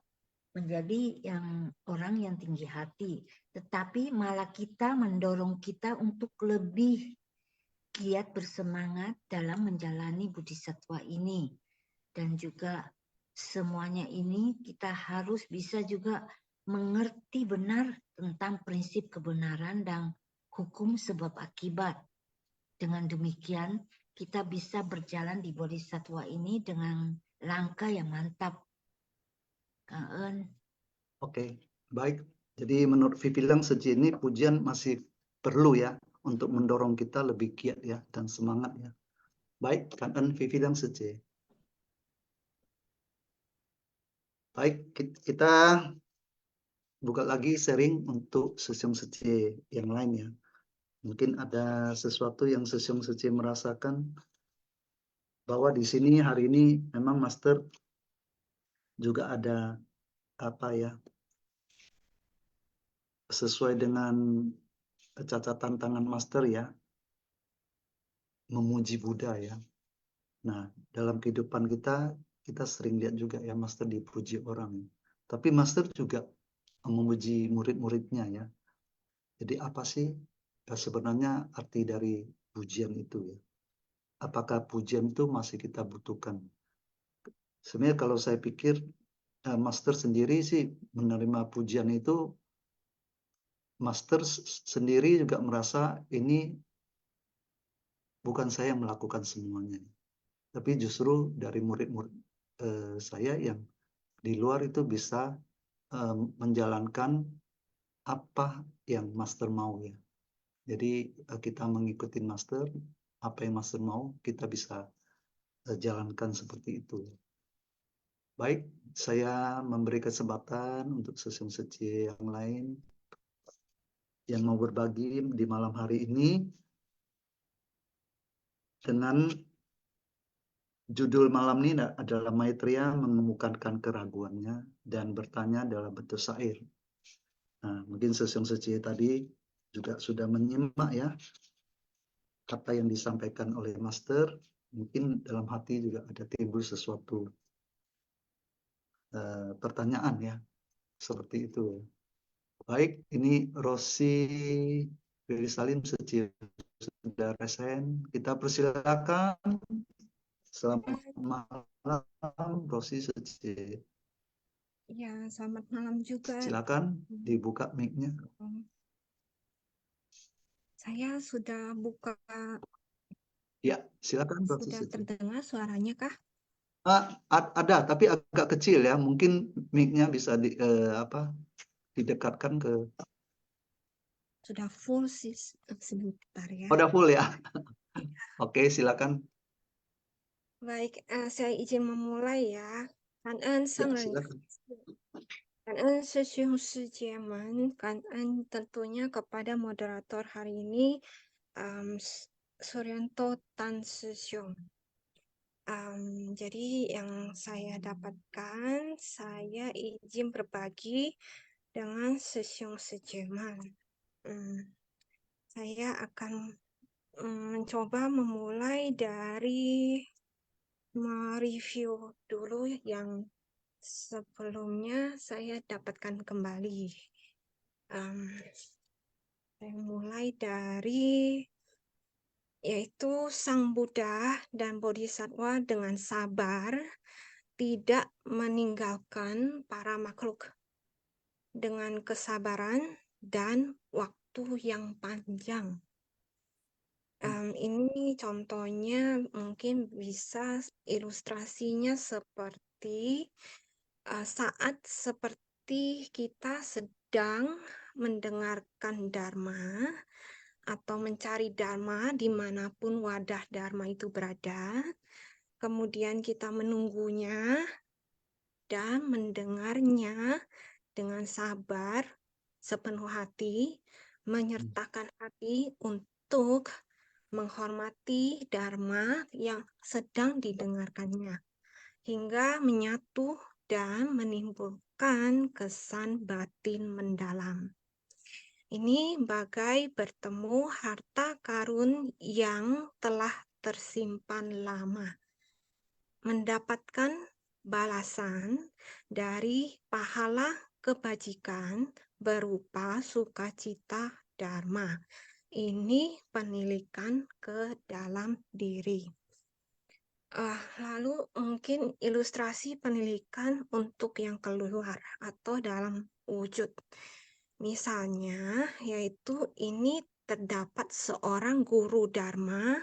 menjadi orang yang tinggi hati, tetapi malah kita mendorong kita untuk lebih giat bersemangat dalam menjalani bodhisattva ini. Dan juga semuanya ini kita harus bisa juga mengerti benar tentang prinsip kebenaran dan hukum sebab akibat. Dengan demikian kita bisa berjalan di bodhisattva ini dengan langkah yang mantap. Cảm ơn. Oke, baik. Jadi menurut Vivi Lang ini pujian masih perlu ya untuk mendorong kita lebih giat ya dan semangat ya. Baik, Kanan Vivi Lang Baik, kita buka lagi sharing untuk Sesiong Sece yang lain ya. Mungkin ada sesuatu yang Sesiong Sece merasakan bahwa di sini hari ini memang Master juga ada apa ya, sesuai dengan catatan tangan Master ya, memuji Buddha ya. Nah, dalam kehidupan kita sering lihat juga ya Master dipuji orang. Tapi Master juga memuji murid-muridnya ya. Jadi apa sih sebenarnya arti dari pujian itu ya? Apakah pujian itu masih kita butuhkan? Sebenarnya kalau saya pikir Master sendiri sih menerima pujian itu, Master sendiri juga merasa ini bukan saya yang melakukan semuanya, tapi justru dari murid-murid saya yang di luar itu bisa menjalankan apa yang Master mau ya. Jadi kita mengikuti Master, apa yang Master mau kita bisa jalankan seperti itu. Baik, saya memberi kesempatan untuk Sesiong Sece yang lain yang mau berbagi di malam hari ini dengan judul malam ini adalah Maitreya mengemukakan keraguannya dan bertanya dalam bentuk syair. Nah, mungkin Sesiong Sece tadi juga sudah menyimak ya apa yang disampaikan oleh Master. Mungkin dalam hati juga ada timbul sesuatu pertanyaan ya, seperti itu. Baik, ini Rosi Riri Salim sudah resen. Kita persilakan. Selamat malam, Rosi Seci. Ya, selamat malam juga. Silakan dibuka mic-nya. Saya sudah buka Ya, silakan Mbak Sudah Susi. terdengar suaranya kah? Ada, tapi agak kecil ya. Mungkin mic-nya bisa didekatkan ke. Sudah full sih, sebentar ya. Udah full ya. Oke, silakan. Baik, saya izin memulai ya. Cảm ơn Ya, sang人 silakan. Cảm ơn sư Siêu Sư Jeman, cảm ơn tentunya kepada moderator hari ini, Suryanto Tan Susyong. Jadi yang saya dapatkan, saya izin berbagi dengan Susyong Sujeman. Saya akan mencoba memulai dari mereview dulu yang sebelumnya saya dapatkan kembali. Saya mulai dari yaitu Sang Buddha dan Bodhisattva dengan sabar tidak meninggalkan para makhluk dengan kesabaran dan waktu yang panjang. Ini contohnya mungkin bisa ilustrasinya seperti saat seperti kita sedang mendengarkan Dharma atau mencari Dharma dimanapun wadah Dharma itu berada, kemudian kita menunggunya dan mendengarnya dengan sabar, sepenuh hati, menyertakan hati untuk menghormati Dharma yang sedang didengarkannya, hingga menyatu dan menimbulkan kesan batin mendalam. Ini bagai bertemu harta karun yang telah tersimpan lama, mendapatkan balasan dari pahala kebajikan berupa sukacita Dharma. Ini penilikan ke dalam diri. Lalu mungkin ilustrasi penilikan untuk yang keluar atau dalam wujud. Misalnya, yaitu ini terdapat seorang guru Dharma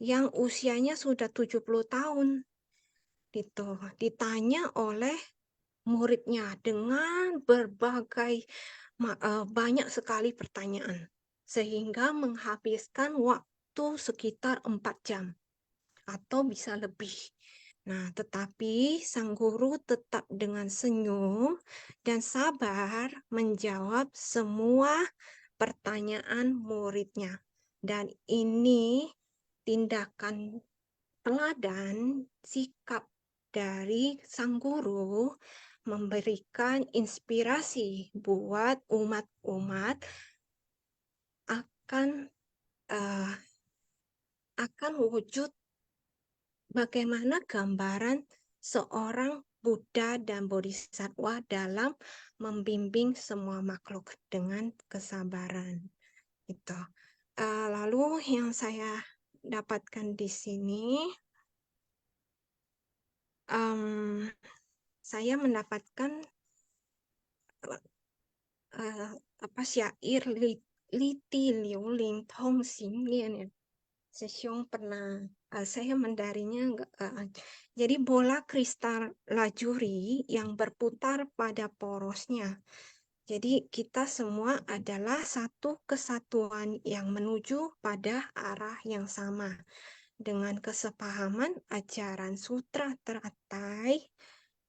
yang usianya sudah 70 tahun. Gitu. Ditanya oleh muridnya dengan berbagai banyak sekali pertanyaan, sehingga menghabiskan waktu sekitar 4 jam atau bisa lebih. Nah, tetapi sang guru tetap dengan senyum dan sabar menjawab semua pertanyaan muridnya. Dan ini tindakan teladan sikap dari sang guru memberikan inspirasi buat umat-umat akan wujud bagaimana gambaran seorang Buddha dan Bodhisattva dalam membimbing semua makhluk dengan kesabaran. Itu. Lalu yang saya dapatkan di sini, saya mendapatkan syair Li Ti Liu Ling Tong Xing Lian ya. Sesiong pernah saya mendarinya. Jadi bola kristal lajuri yang berputar pada porosnya. Jadi kita semua adalah satu kesatuan yang menuju pada arah yang sama. Dengan kesepahaman ajaran sutra teratai,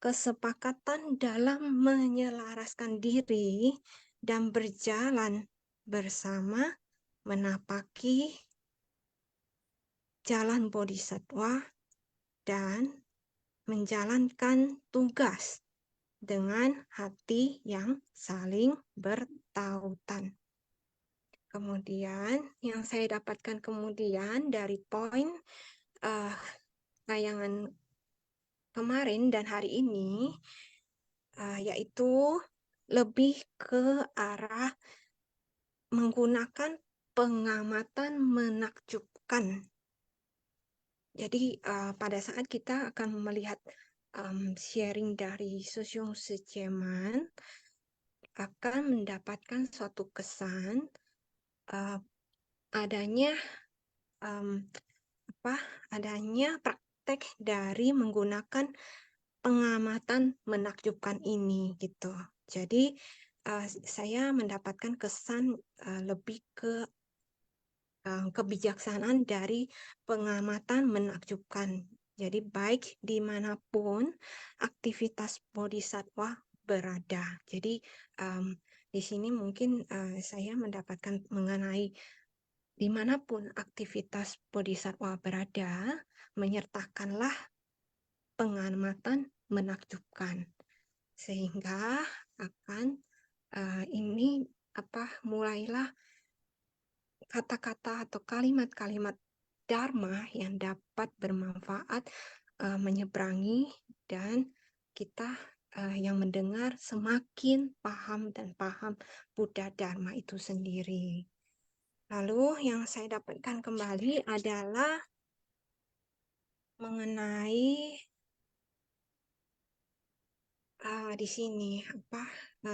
kesepakatan dalam menyelaraskan diri dan berjalan bersama menapaki jalan bodhisattva dan menjalankan tugas dengan hati yang saling bertautan. Kemudian yang saya dapatkan kemudian dari poin tayangan kemarin dan hari ini, yaitu lebih ke arah menggunakan pengamatan menakjubkan. Jadi pada saat kita akan melihat sharing dari Susyong Sujeman, akan mendapatkan suatu kesan adanya adanya praktek dari menggunakan pengamatan menakjubkan ini gitu. Jadi saya mendapatkan kesan lebih ke kebijaksanaan dari pengamatan menakjubkan. Jadi baik dimanapun aktivitas bodhisattva berada. Jadi di sini mungkin saya mendapatkan mengenai dimanapun aktivitas bodhisattva berada, menyertakanlah pengamatan menakjubkan. Sehingga akan ini mulailah kata-kata atau kalimat-kalimat dharma yang dapat bermanfaat menyeberangi dan kita yang mendengar semakin paham dan paham Buddha Dharma itu sendiri. Lalu yang saya dapatkan kembali adalah mengenai di sini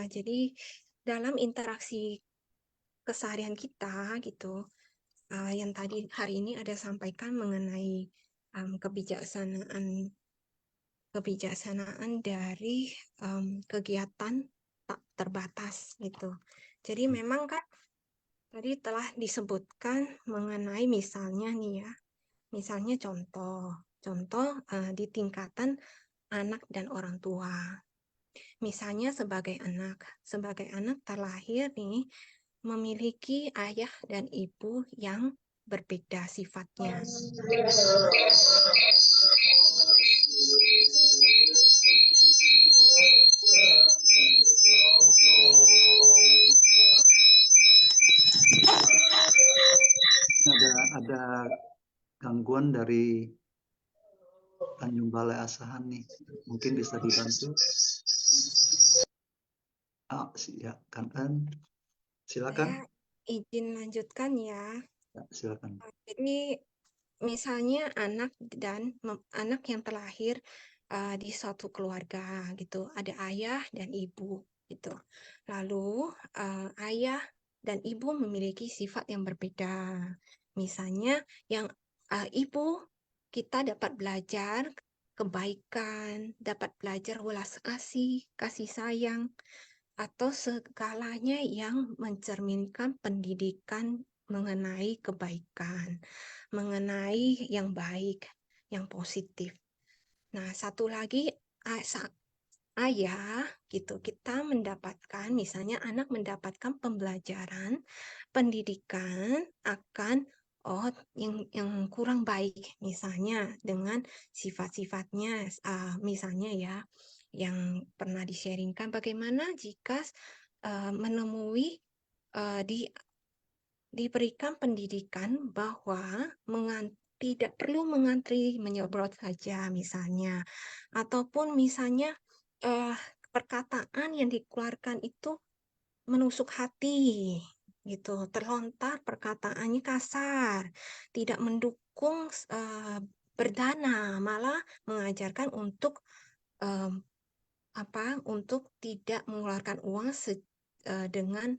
jadi dalam interaksi keseharian kita gitu, yang tadi hari ini ada sampaikan mengenai kebijaksanaan dari kegiatan tak terbatas gitu. Jadi memang kan tadi telah disebutkan mengenai misalnya nih ya, misalnya contoh di tingkatan anak dan orang tua. Misalnya sebagai anak terlahir nih memiliki ayah dan ibu yang berbeda sifatnya. Ada gangguan dari Tanjung Balai Asahan nih, mungkin bisa dibantu. Ya, Kangen, silakan. Saya izin lanjutkan ya. Ya, silakan. Jadi misalnya anak yang terlahir di suatu keluarga gitu, ada ayah dan ibu gitu. Lalu ayah dan ibu memiliki sifat yang berbeda. Misalnya yang ibu kita dapat belajar kebaikan, dapat belajar welas asih, kasih sayang, atau segalanya yang mencerminkan pendidikan mengenai kebaikan, mengenai yang baik, yang positif. Nah, satu lagi ayah gitu, kita mendapatkan misalnya anak mendapatkan pembelajaran, pendidikan akan yang kurang baik misalnya dengan sifat-sifatnya misalnya ya yang pernah di-sharingkan bagaimana jika menemui diberikan pendidikan bahwa tidak perlu mengantri menyebrot saja misalnya, ataupun misalnya perkataan yang dikeluarkan itu menusuk hati gitu, terlontar perkataannya kasar, tidak mendukung berdana, malah mengajarkan untuk untuk tidak mengeluarkan uang dengan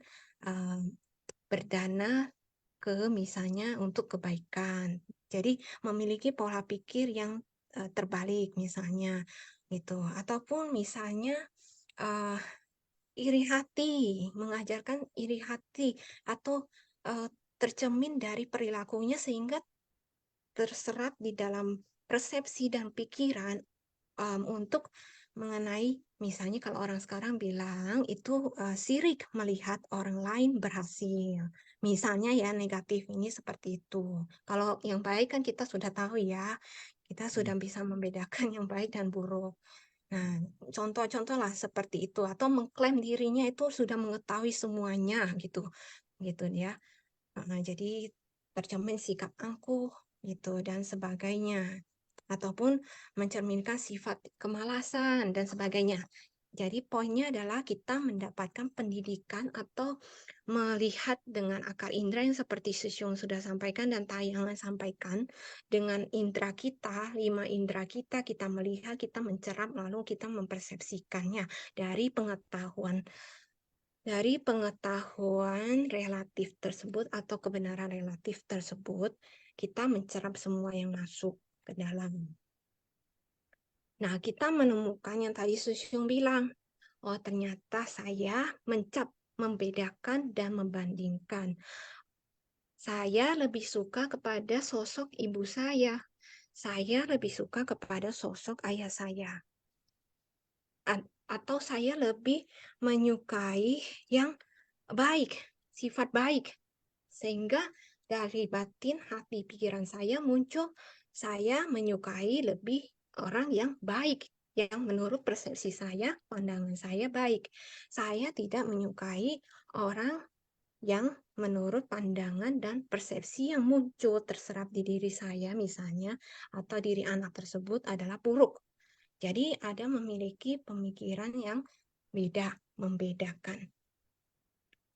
berdana ke misalnya untuk kebaikan. Jadi memiliki pola pikir yang terbalik misalnya gitu, ataupun misalnya iri hati, mengajarkan iri hati atau tercermin dari perilakunya sehingga terserap di dalam persepsi dan pikiran untuk mengenai misalnya kalau orang sekarang bilang itu sirik melihat orang lain berhasil. Misalnya ya negatif ini seperti itu. Kalau yang baik kan kita sudah tahu ya, kita sudah bisa membedakan yang baik dan buruk. Nah, contoh-contoh lah seperti itu atau mengklaim dirinya itu sudah mengetahui semuanya gitu ya. Nah, jadi tercermin sikap angkuh gitu dan sebagainya ataupun mencerminkan sifat kemalasan dan sebagainya. Jadi poinnya adalah kita mendapatkan pendidikan atau melihat dengan akal indera yang seperti Sisyong sudah sampaikan dan tayangan sampaikan dengan indera kita, 5 indera kita melihat, kita mencerap, lalu kita mempersepsikannya dari pengetahuan relatif tersebut atau kebenaran relatif tersebut kita mencerap semua yang masuk ke dalam. Nah, kita menemukan yang tadi Susyung bilang, oh ternyata saya membedakan dan membandingkan. Saya lebih suka kepada sosok ibu saya. Saya lebih suka kepada sosok ayah saya. Atau saya lebih menyukai yang baik, sifat baik. Sehingga dari batin, hati, pikiran saya muncul, saya menyukai lebih orang yang baik, yang menurut persepsi saya, pandangan saya baik. Saya tidak menyukai orang yang menurut pandangan dan persepsi yang muncul terserap di diri saya misalnya, atau diri anak tersebut adalah buruk. Jadi ada memiliki pemikiran yang beda, membedakan.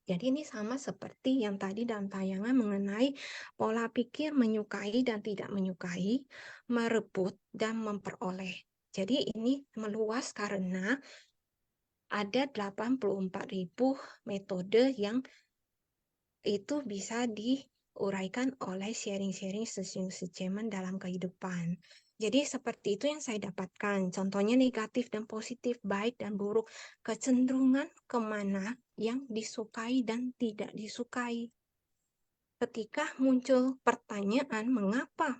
Jadi ini sama seperti yang tadi dalam tayangan mengenai pola pikir menyukai dan tidak menyukai, merebut dan memperoleh. Jadi ini meluas karena ada 84.000 metode yang itu bisa diuraikan oleh sharing-sharing Sujeman dalam kehidupan. Jadi seperti itu yang saya dapatkan. Contohnya negatif dan positif, baik dan buruk. Kecenderungan kemana yang disukai dan tidak disukai. Ketika muncul pertanyaan mengapa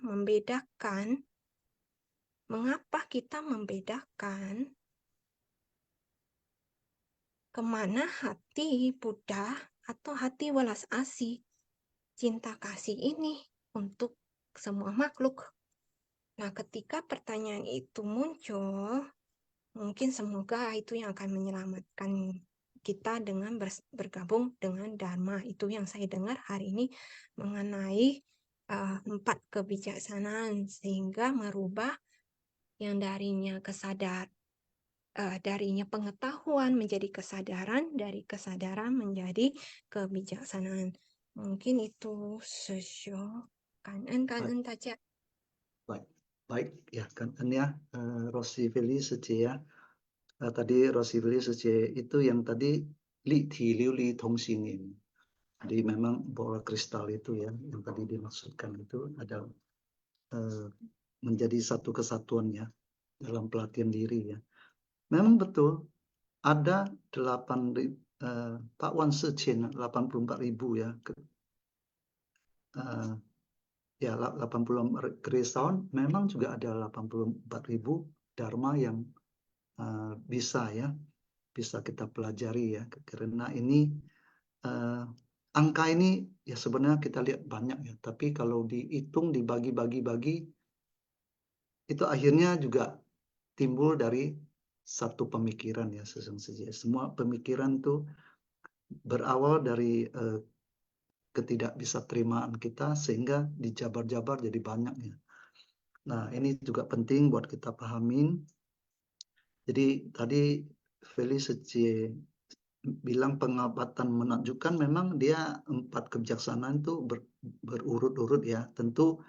kita membedakan kemana hati Buddha atau hati welas asih, cinta kasih ini untuk semua makhluk. Nah, ketika pertanyaan itu muncul, mungkin semoga itu yang akan menyelamatkan kita dengan bergabung dengan Dharma. Itu yang saya dengar hari ini mengenai 4 kebijaksanaan, sehingga merubah yang darinya darinya pengetahuan menjadi kesadaran, dari kesadaran menjadi kebijaksanaan. Mungkin itu sesyo. Kan taca. Baik ya kan ya, Rosiveli Sece ya. Tadi Rosiveli Sece itu yang tadi li ti liu li tong xing ini. Jadi memang bola kristal itu ya yang tadi dimaksudkan itu adalah menjadi satu kesatuan ya dalam pelatihan diri ya. Memang betul ada 84.000 ya. Ya 80 Grace Sound memang juga ada 84.000 Dharma yang bisa kita pelajari ya, karena ini angka ini ya sebenarnya kita lihat banyak ya, tapi kalau dihitung dibagi-bagi itu akhirnya juga timbul dari satu pemikiran ya. Semua pemikiran itu berawal dari ketidak bisa terimaan kita sehingga dijabar-jabar jadi banyak ya. Nah, ini juga penting buat kita pahamin. Jadi tadi Felice bilang pengamatan menakjubkan, memang dia 4 kebijaksanaan itu berurut-urut ya. Tentu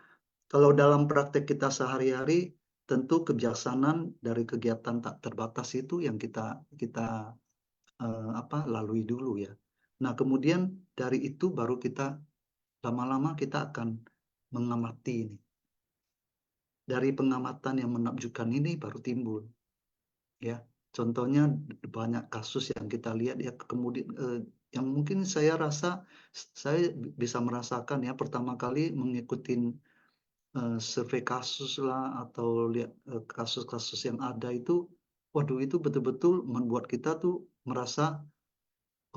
kalau dalam praktek kita sehari-hari, tentu kebijaksanaan dari kegiatan tak terbatas itu yang kita lalui dulu ya. Nah, kemudian dari itu baru kita lama-lama kita akan mengamati ini. Dari pengamatan yang menakjubkan ini baru timbul ya. Contohnya banyak kasus yang kita lihat ya, kemudian yang mungkin saya rasa saya bisa merasakan ya, pertama kali mengikuti survei kasus lah atau lihat kasus-kasus yang ada itu, waduh itu betul-betul membuat kita tuh merasa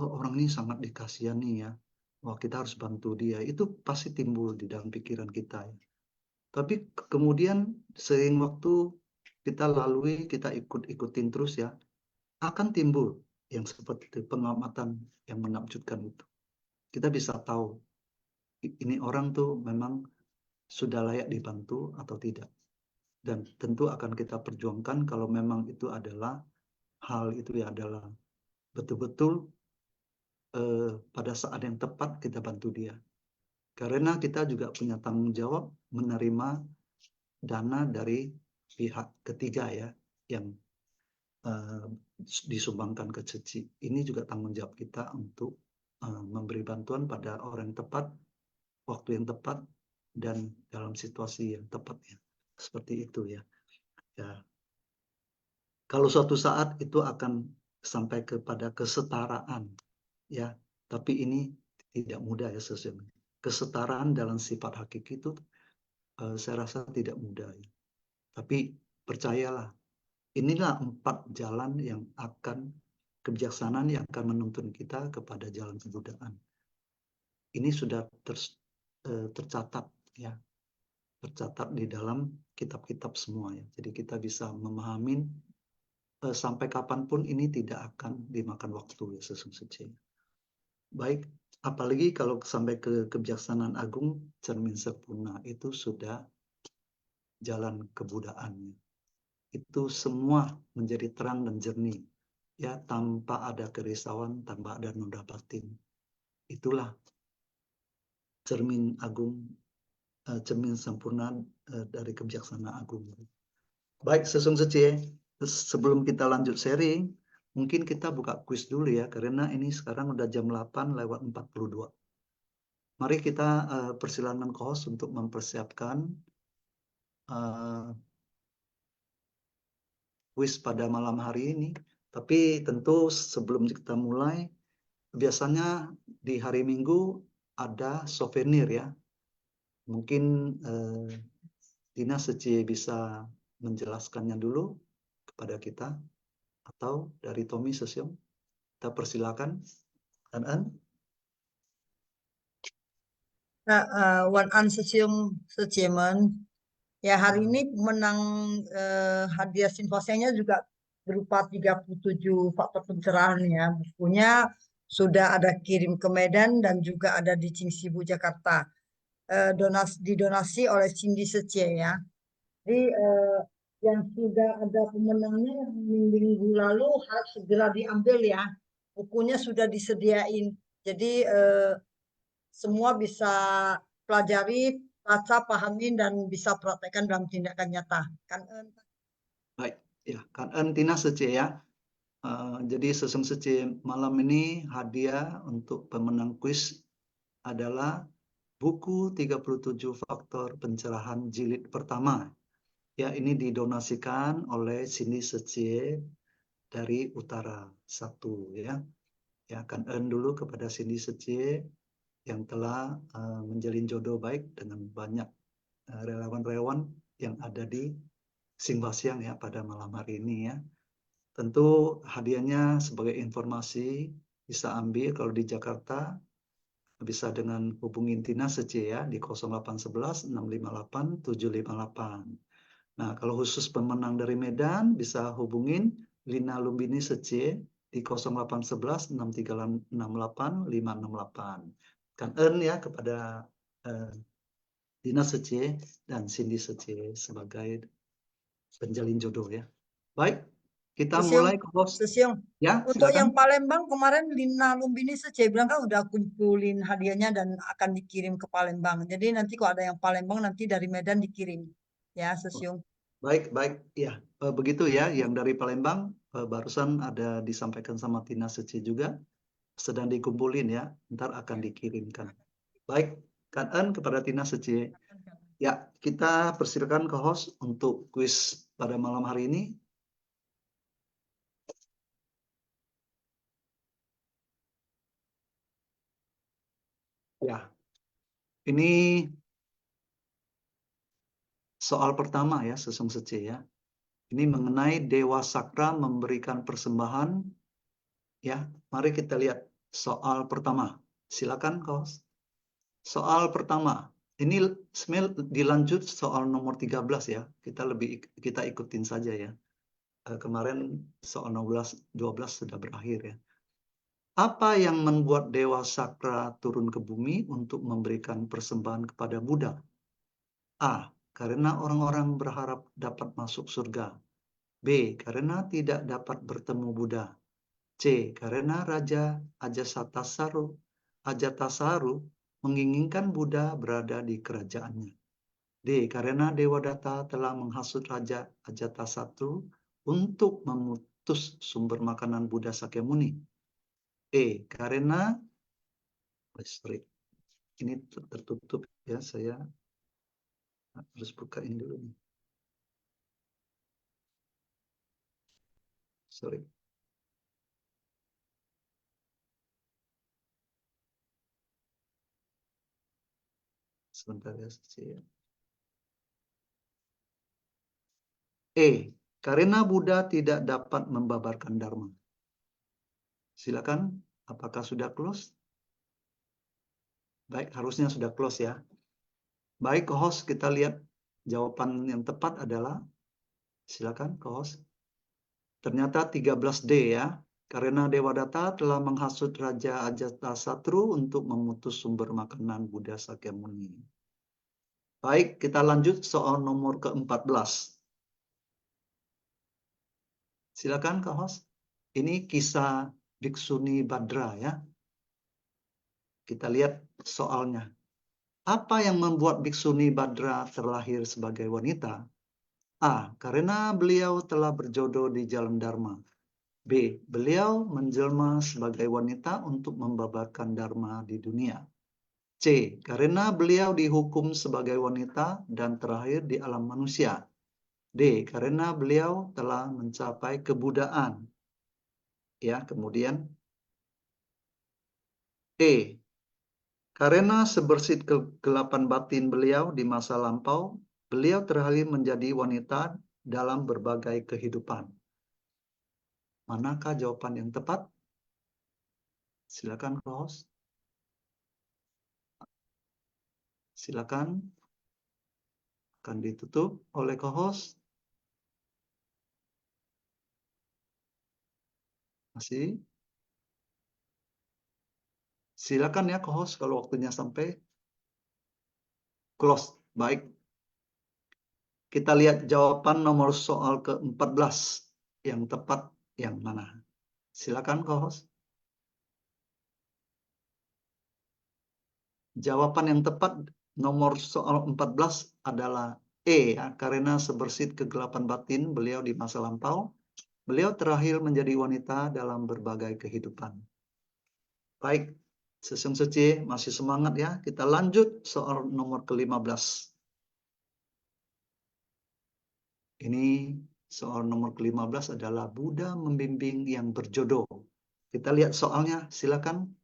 oh, orang ini sangat dikasihani ya, wah kita harus bantu dia. Itu pasti timbul di dalam pikiran kita ya. Tapi kemudian seiring waktu kita lalui, kita ikutin terus ya, akan timbul yang seperti pengamatan yang menakjubkan itu. Kita bisa tahu ini orang tuh memang sudah layak dibantu atau tidak. Dan tentu akan kita perjuangkan kalau memang itu adalah hal itu ya adalah betul-betul pada saat yang tepat kita bantu dia. Karena kita juga punya tanggung jawab menerima dana dari pihak ketiga ya yang disumbangkan ke CECI. Ini juga tanggung jawab kita untuk memberi bantuan pada orang yang tepat, waktu yang tepat, dan dalam situasi yang tepat ya. Seperti itu ya. Ya. Kalau suatu saat itu akan sampai kepada kesetaraan ya, tapi ini tidak mudah ya sesungguhnya. Kesetaraan dalam sifat hakiki itu saya rasa tidak mudah ya. Tapi percayalah, inilah 4 jalan yang akan kebijaksanaan yang akan menuntun kita kepada jalan kebudaan. Ini sudah tercatat ya, tercatat di dalam kitab-kitab semua ya. Jadi kita bisa memahami sampai kapanpun ini tidak akan dimakan waktu ya sesungguhnya. Baik, apalagi kalau sampai ke kebijaksanaan agung cermin sempurna itu sudah jalan kebudaannya. Itu semua menjadi terang dan jernih ya, tanpa ada kerisauan, tanpa ada noda batin. Itulah cermin agung, cermin sempurna dari kebijaksanaan agung. Baik, sesungguhnya sebelum kita lanjut sharing, mungkin kita buka kuis dulu ya, karena ini sekarang udah jam 8:42. Mari kita persilakan host untuk mempersiapkan kuis pada malam hari ini. Tapi tentu sebelum kita mulai, biasanya di hari Minggu ada souvenir ya. Mungkin Tina Seci bisa menjelaskannya dulu kepada kita, atau dari Tommy Sesyong. Kita persilakan. An. Wan An Seciemen. Ya, hari ini pemenang hadiah simposiumnya juga berupa 37 faktor pencerahan ya. Bukunya sudah ada kirim ke Medan dan juga ada di Cingsibu, Jakarta. Didonasi oleh Cindy Secie ya. Jadi yang sudah ada pemenangnya minggu lalu harus segera diambil ya. Bukunya sudah disediain. Jadi semua bisa pelajari, baca, pahamin, dan bisa praktekkan dalam tindakan nyata. Baik, ya, kan Tina Sece ya. Jadi Sece malam ini hadiah untuk pemenang kuis adalah buku 37 faktor pencerahan jilid pertama. Ya, ini didonasikan oleh Cindy Secie dari Utara 1 ya. Ya, kan dulu kepada Cindy Secie yang telah menjalin jodoh baik dengan banyak relawan-relawan yang ada di Simbasiang ya pada malam hari ini ya. Tentu hadiahnya sebagai informasi bisa ambil kalau di Jakarta bisa dengan hubungin Tina Secie ya di 0811 658 758. Nah, kalau khusus pemenang dari Medan bisa hubungin Lina Lumbini Secie di 0811 638 568. Kan ya kepada Tina Secie dan Cindy Secie sebagai penjalin jodoh ya. Baik, kita mulai ke host. Ya, untuk silakan. yang Palembang kemarin Lina Lumbini Secie bilang kan udah kumpulin hadiahnya dan akan dikirim ke Palembang. Jadi nanti kalau ada yang Palembang nanti dari Medan dikirim ya Sesiung. Baik, ya begitu ya. Yang dari Palembang barusan ada disampaikan sama Tina Secie juga sedang dikumpulin ya. Ntar akan dikirimkan. Baik, Kan kepada Tina Secie. Ya, kita persilakan ke host untuk kuis pada malam hari ini. Ya, ini soal pertama ya, Sesung Secie ya. Ini mengenai Dewa Sakra memberikan persembahan. Ya, mari kita lihat soal pertama. Silakan, host. Soal pertama. Ini sebenarnya dilanjut soal nomor 13 ya. Kita ikutin saja ya. Kemarin soal 12 sudah berakhir ya. Apa yang membuat Dewa Sakra turun ke bumi untuk memberikan persembahan kepada Buddha? A. Karena orang-orang berharap dapat masuk surga. B. Karena tidak dapat bertemu Buddha. C. Karena Raja Ajatasattu menginginkan Buddha berada di kerajaannya. D. Karena Dewadatta telah menghasut Raja Ajatasattu untuk memutus sumber makanan Buddha Sakyamuni. E. Karena ini tertutup ya, saya Harus buka ini dulu nih. Sorry. Sebentar ya, Suci. Karena Buddha tidak dapat membabarkan Dharma. Silakan, apakah sudah close? Baik, harusnya sudah close ya. Baik, co-host, kita lihat jawaban yang tepat adalah, silakan co-host. Ternyata 13D ya. Karena Dewadatta telah menghasut Raja Ajatasatru untuk memutus sumber makanan Buddha Sakyamuni. Baik, kita lanjut soal nomor ke-14. Silakan, co-host. Ini kisah Biksuni Badra ya. Kita lihat soalnya. Apa yang membuat Biksuni Badra terlahir sebagai wanita? A. Karena beliau telah berjodoh di jalan Dharma. B. Beliau menjelma sebagai wanita untuk membabarkan Dharma di dunia. C. Karena beliau dihukum sebagai wanita dan terakhir di alam manusia. D. Karena beliau telah mencapai kebudaan. Ya, kemudian E. Karena sebersih kegelapan batin beliau di masa lampau, beliau terakhir menjadi wanita dalam berbagai kehidupan. Manakah jawaban yang tepat? Silakan, host. Silakan. Akan ditutup oleh co-host. Masih. Silakan ya co-host kalau waktunya sampai. Close. Baik. Kita lihat jawaban nomor soal ke-14. Yang tepat yang mana? Silakan co-host. Jawaban yang tepat nomor soal 14 adalah E ya, karena sebersih kegelapan batin beliau di masa lampau, beliau terakhir menjadi wanita dalam berbagai kehidupan. Baik, Sesung Suci masih semangat ya. Kita lanjut soal nomor ke-15. Ini soal nomor ke-15 adalah Buddha membimbing yang berjodoh. Kita lihat soalnya, silakan.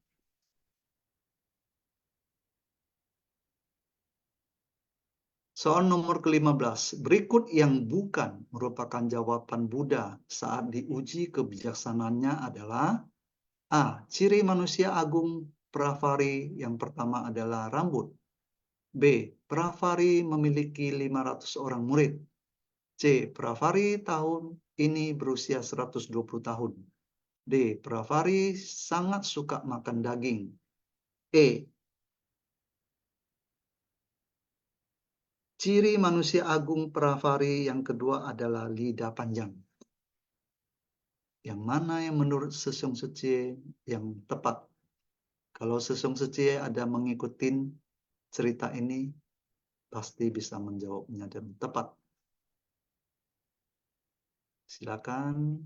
Soal nomor ke-15, berikut yang bukan merupakan jawaban Buddha saat diuji kebijaksanaannya adalah A. Ciri manusia agung Pravari yang pertama adalah rambut. B. Pravari memiliki 500 orang murid. C. Pravari tahun ini berusia 120 tahun. D. Pravari sangat suka makan daging. E. Ciri manusia agung Pravari yang kedua adalah lidah panjang. Yang mana yang menurut Sesung Suci yang tepat? Kalau Sesung Suci ada mengikuti cerita ini, pasti bisa menjawabnya dan tepat. Silakan.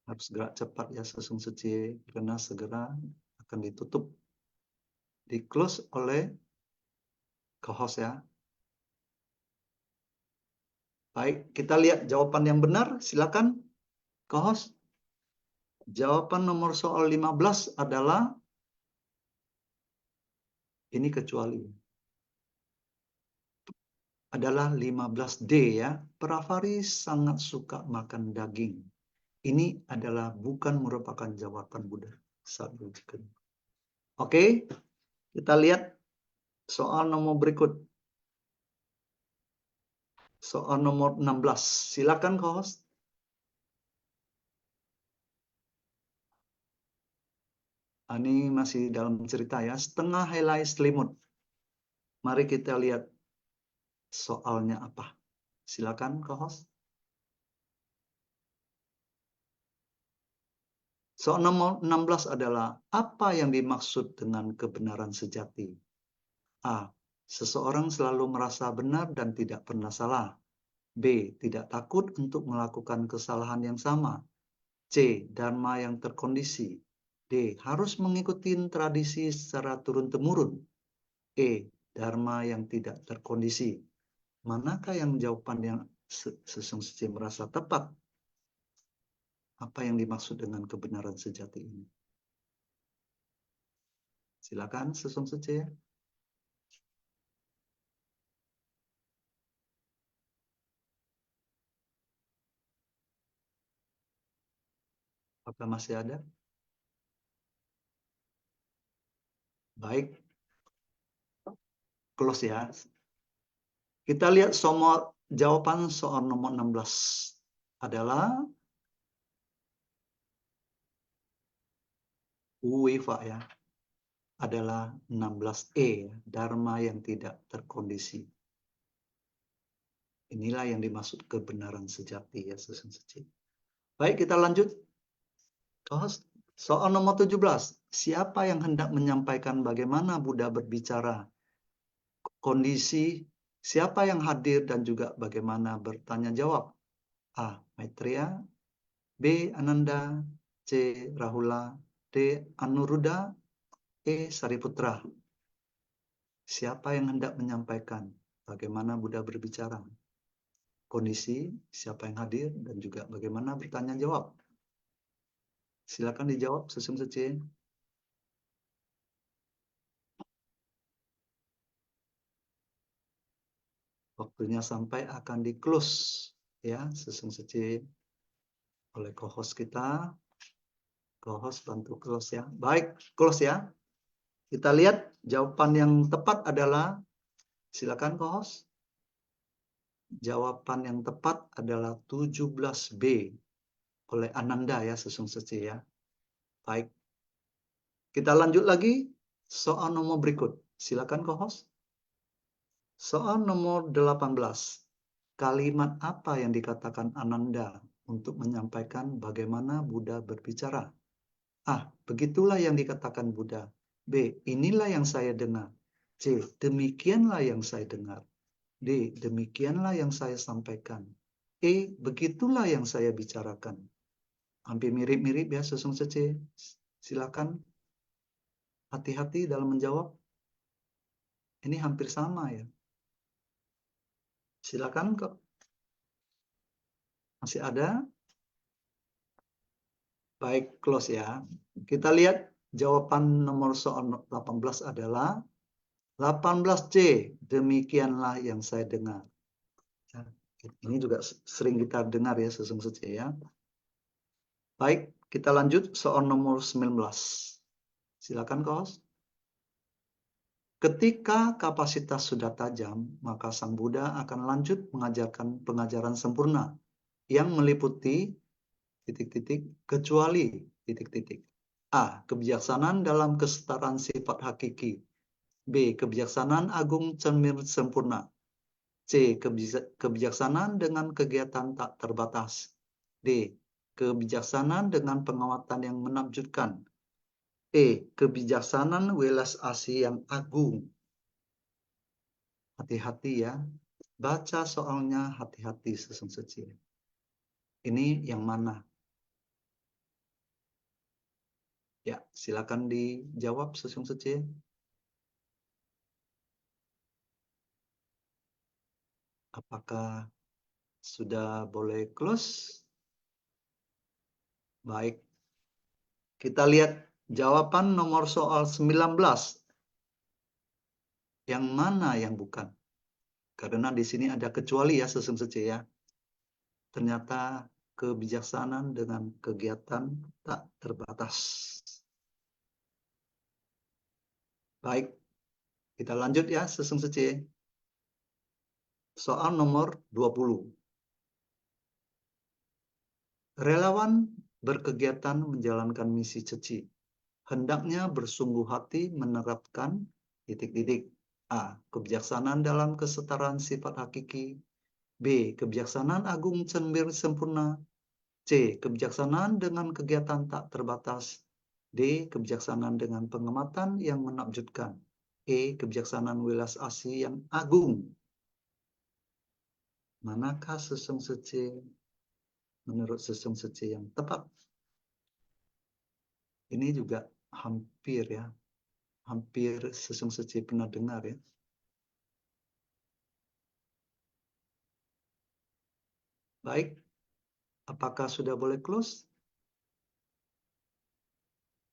Harus gerak cepat ya Sesung Suci, karena segera akan ditutup. Di-close oleh co-host ya. Baik, kita lihat jawaban yang benar. Silakan, co-host. Jawaban nomor soal 15 adalah ini kecuali. Adalah 15D ya. Pravari sangat suka makan daging. Ini adalah bukan merupakan jawaban Buddha saat diujikan. Oke, kita lihat soal nomor berikut. Soal nomor 16. Silakan, co-host. Ini masih dalam cerita ya. Setengah helai selimut. Mari kita lihat soalnya apa. Silakan, co-host. Soal nomor 16 adalah apa yang dimaksud dengan kebenaran sejati? A. Seseorang selalu merasa benar dan tidak pernah salah. B. Tidak takut untuk melakukan kesalahan yang sama. C. Dharma yang terkondisi. D. Harus mengikuti tradisi secara turun-temurun. E. Dharma yang tidak terkondisi. Manakah yang jawaban yang Sesung Sece merasa tepat? Apa yang dimaksud dengan kebenaran sejati ini? Silakan Sesung Sece. Apakah masih ada? Baik, close ya. Kita lihat semua jawaban soal nomor 16 adalah UEFA ya. Adalah 16E, Dharma yang tidak terkondisi. Inilah yang dimaksud kebenaran sejati ya Sesung Sece. Baik, kita lanjut. Soal nomor 17. Siapa yang hendak menyampaikan bagaimana Buddha berbicara? Kondisi, siapa yang hadir dan juga bagaimana bertanya jawab? A. Maitreya, B. Ananda, C. Rahula, D. Anuruddha, E. Sariputra. Siapa yang hendak menyampaikan bagaimana Buddha berbicara? Kondisi, siapa yang hadir, dan juga bagaimana bertanya jawab. Silakan dijawab, Sesung Sece. Waktunya sampai akan di-close ya, Sesung Sece. Oleh co-host kita. Co-host bantu close ya. Baik, close ya. Kita lihat jawaban yang tepat adalah, silakan co-host. Jawaban yang tepat adalah 17B oleh Ananda ya, Sesung Sece ya. Baik. Kita lanjut lagi soal nomor berikut. Silakan co-host. Soal nomor 18. Kalimat apa yang dikatakan Ananda untuk menyampaikan bagaimana Buddha berbicara? A. Begitulah yang dikatakan Buddha. B. Inilah yang saya dengar. C. Demikianlah yang saya dengar. D. Demikianlah yang saya sampaikan. E. Begitulah yang saya bicarakan. Hampir mirip-mirip ya Sesung Sece. Silakan. Hati-hati dalam menjawab. Ini hampir sama ya. Silakan kok. Masih ada? Baik, close ya. Kita lihat jawaban nomor soal 18 adalah 18C. Demikianlah yang saya dengar. Ini juga sering kita dengar ya Sesung Sece ya. Baik, kita lanjut soal nomor 19. Silakan Kos. Ketika kapasitas sudah tajam, maka Sang Buddha akan lanjut mengajarkan pengajaran sempurna yang meliputi kecuali A. Kebijaksanaan dalam kesetaraan sifat hakiki. B. Kebijaksanaan agung cermin sempurna. C. Kebijaksanaan dengan kegiatan tak terbatas. D. Kebijaksanaan dengan pengamatan yang menakjubkan. E. Kebijaksanaan welas asih yang agung. Hati-hati ya. Baca soalnya hati-hati Sesung Sece. Ini yang mana? Ya, silakan dijawab Sesung Sece. Apakah sudah boleh close? Baik. Kita lihat jawaban nomor soal 19. Yang mana yang bukan? Karena di sini ada kecuali ya Sesung Sece ya. Ternyata kebijaksanaan dengan kegiatan tak terbatas. Baik. Kita lanjut ya Sesung Sece. Soal nomor 20. Relawan berkegiatan menjalankan misi ceci. Hendaknya bersungguh hati menerapkan A. Kebijaksanaan dalam kesetaraan sifat hakiki. B. Kebijaksanaan agung cenbir sempurna. C. Kebijaksanaan dengan kegiatan tak terbatas. D. Kebijaksanaan dengan pengamatan yang menakjubkan. E. Kebijaksanaan welas asih yang agung. Manakah Sesung Sece menurut Sesung Sece yang tepat? Ini juga hampir ya, hampir Sesung Sece pernah dengar ya. Baik, apakah sudah boleh close?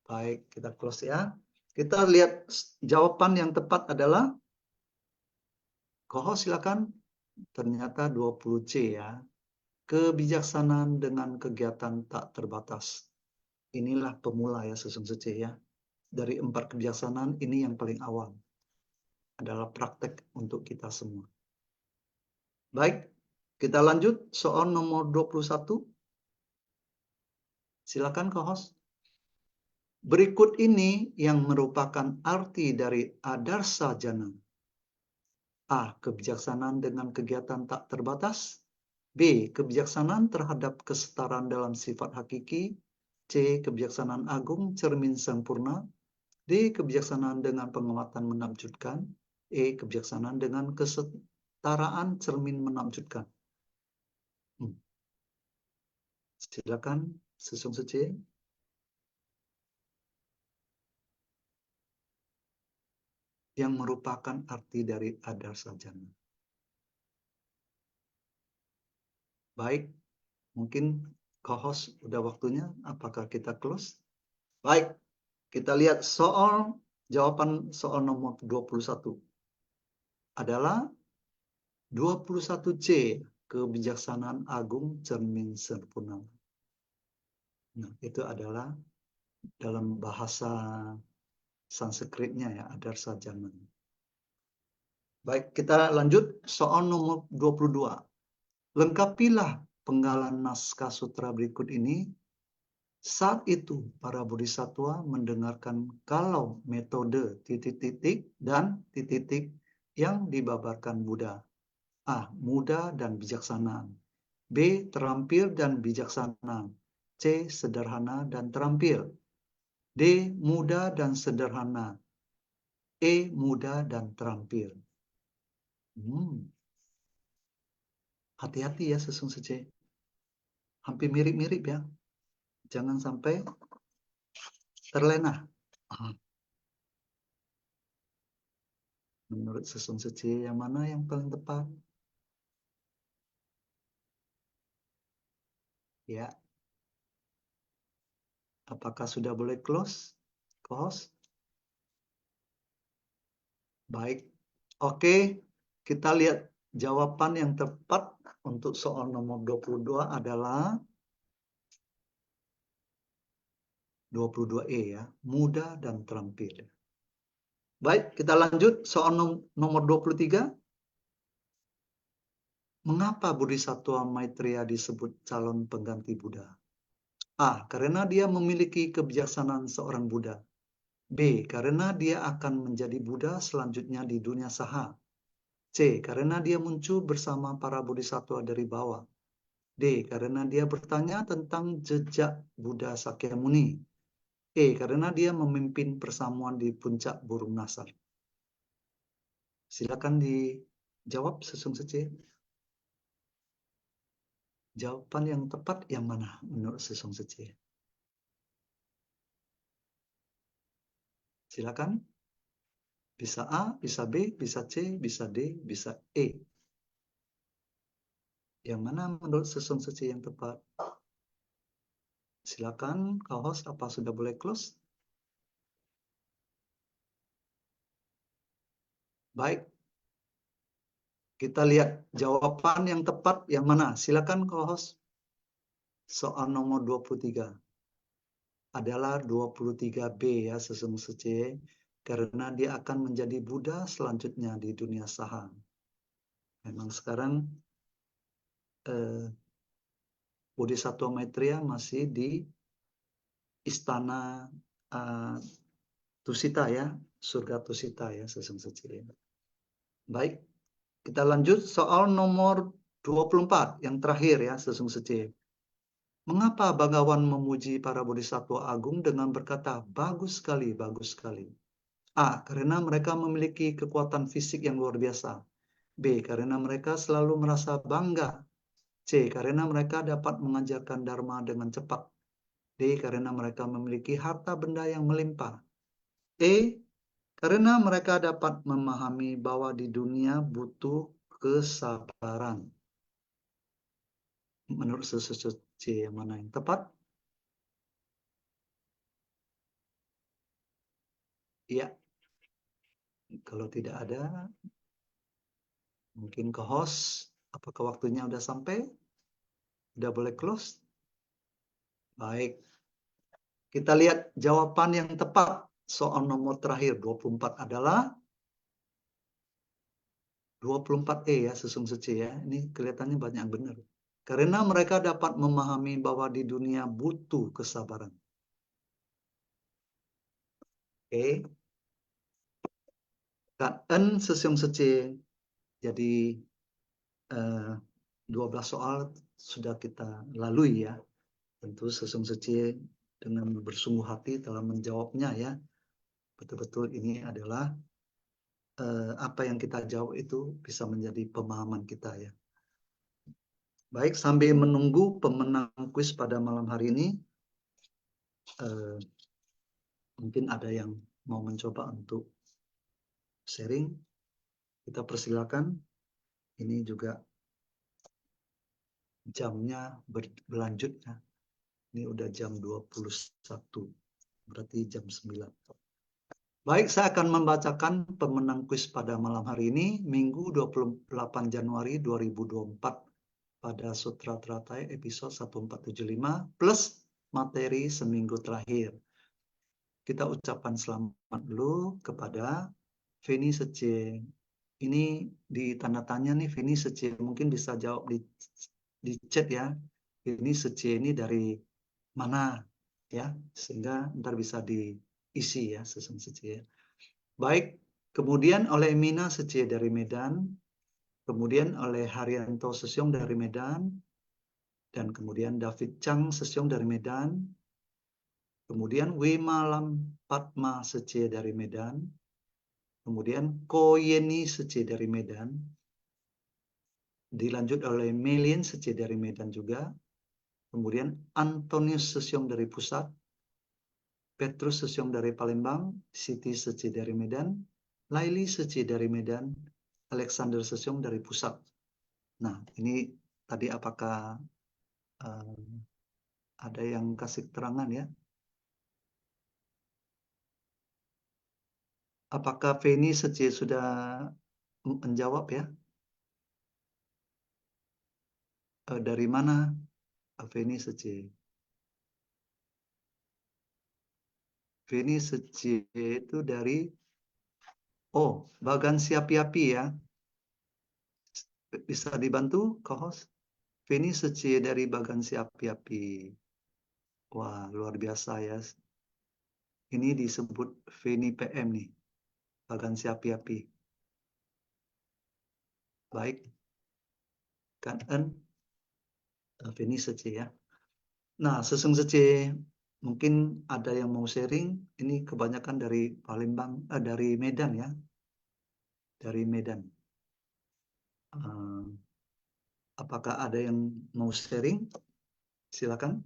Baik, kita close ya. Kita lihat jawaban yang tepat adalah, co-host silakan. Ternyata 20C ya. Kebijaksanaan dengan kegiatan tak terbatas. Inilah pemula ya Sesung Sece ya. Dari 4 kebijaksanaan ini yang paling awal. Adalah praktek untuk kita semua. Baik, kita lanjut soal nomor 21. Silakan co-host. Berikut ini yang merupakan arti dari adarsa jana. A. Kebijaksanaan dengan kegiatan tak terbatas. B. Kebijaksanaan terhadap kesetaraan dalam sifat hakiki. C. Kebijaksanaan agung cermin sempurna. D. Kebijaksanaan dengan penguatan menakjubkan. E. Kebijaksanaan dengan kesetaraan cermin menakjubkan. Silakan, Sesung Sece. Yang merupakan arti dari adarsa jana. Baik, mungkin co-host udah waktunya. Apakah kita close? Baik, kita lihat jawaban soal nomor 21. Adalah 21C, kebijaksanaan agung cermin sempurna. Nah, itu adalah dalam bahasa Sanskritnya ya, adarsa jana. Baik, kita lanjut soal nomor 22. Lengkapilah penggalan naskah sutra berikut ini. Saat itu, para bodhisattva mendengarkan kalau metode titik-titik dan titik-titik yang dibabarkan Buddha. A. Mudah dan bijaksana. B. Terampil dan bijaksana. C. Sederhana dan terampil. D. Mudah dan sederhana. E. Mudah dan terampil. Hati-hati ya Sesung Sece. Hampir mirip-mirip ya. Jangan sampai terlena. Menurut Sesung Sece yang mana yang paling tepat? Ya. Apakah sudah boleh close? Close? Baik. Oke, kita lihat jawaban yang tepat untuk soal nomor 22 adalah 22E ya, mudah dan terampil. Baik, kita lanjut soal nomor 23. Mengapa Bodhisattva Maitreya disebut calon pengganti Buddha? A. Karena dia memiliki kebijaksanaan seorang Buddha. B. Karena dia akan menjadi Buddha selanjutnya di dunia saha. C. Karena dia muncul bersama para Bodhisattva dari bawah. D. Karena dia bertanya tentang jejak Buddha Sakyamuni. E. Karena dia memimpin persamuan di puncak burung nasar. Silakan dijawab Sesung Sece. Jawaban yang tepat yang mana menurut Sesung Sece? Silakan. Bisa A, bisa B, bisa C, bisa D, bisa E. Yang mana menurut Sesung Sece yang tepat? Silakan, co-host, apa sudah boleh close? Baik. Kita lihat jawaban yang tepat yang mana. Silakan, co-host. Soal nomor 23. Adalah 23B ya, Sesung Sece. Karena dia akan menjadi Buddha selanjutnya di dunia saha. Memang sekarang Bodhisattva Maitreya masih di istana Tusita ya, surga Tusita ya, Sesung Sece. Baik, kita lanjut soal nomor 24 yang terakhir ya, Sesung Sece. Mengapa Bhagawan memuji para Bodhisattva agung dengan berkata, bagus sekali, bagus sekali. A. Karena mereka memiliki kekuatan fisik yang luar biasa. B. Karena mereka selalu merasa bangga. C. Karena mereka dapat mengajarkan Dharma dengan cepat. D. Karena mereka memiliki harta benda yang melimpah. E. Karena mereka dapat memahami bahwa di dunia butuh kesabaran. Menurut susun C yang mana yang tepat? Iya. Kalau tidak ada, mungkin ke host. Apakah waktunya udah sampai? Udah boleh close? Baik. Kita lihat jawaban yang tepat. Soal nomor terakhir 24 adalah 24E ya, susun C ya. Ini kelihatannya banyak yang benar. Karena mereka dapat memahami bahwa di dunia butuh kesabaran. Oke. Kan susun C. Jadi 12 soal sudah kita lalui ya. Tentu susun C dengan bersungguh hati dalam menjawabnya ya. Betul-betul ini adalah apa yang kita jawab itu bisa menjadi pemahaman kita ya. Baik, sambil menunggu pemenang kuis pada malam hari ini, mungkin ada yang mau mencoba untuk sharing. Kita persilakan. Ini juga jamnya berlanjut ya. Ini udah jam 21, berarti jam 9. Baik, saya akan membacakan pemenang kuis pada malam hari ini, Minggu 28 Januari 2024 pada Sutra Teratai episode 1475 plus materi seminggu terakhir. Kita ucapkan selamat dulu kepada Feni Sece. Ini di tanda tanya nih, Feni Sece, mungkin bisa jawab di chat ya. Feni Sece ini dari mana ya, sehingga ntar bisa diisi ya, susun Sece ya. Baik, kemudian oleh Mina Sece dari Medan, kemudian oleh Haryanto Sesyong dari Medan, dan kemudian David Chang Sesyong dari Medan, kemudian Wimalam Padma Sece dari Medan, kemudian Ko Yeni Sece dari Medan, dilanjut oleh Melin Sece dari Medan juga, kemudian Antonius Sesyong dari Pusat, Petrus Sesyong dari Palembang, Siti Sece dari Medan, Laili Sece dari Medan, Alexander Sesyong dari Pusat. Nah, ini tadi apakah ada yang kasih keterangan ya? Apakah Feni Sece sudah menjawab ya? Dari mana Feni Sece? Feni Sece itu dari Bagan Siapi-Api ya. Bisa dibantu co-host? Feni Sece dari Bagan Siapi-Api. Wah, luar biasa ya. Ini disebut Feni PM nih. Bagan Siapi-Api. Baik. Kan Feni Sece ya. Nah, Sesung Sece, mungkin ada yang mau sharing. Ini kebanyakan dari Palembang, dari Medan ya. Dari Medan. Apakah ada yang mau sharing? Silakan.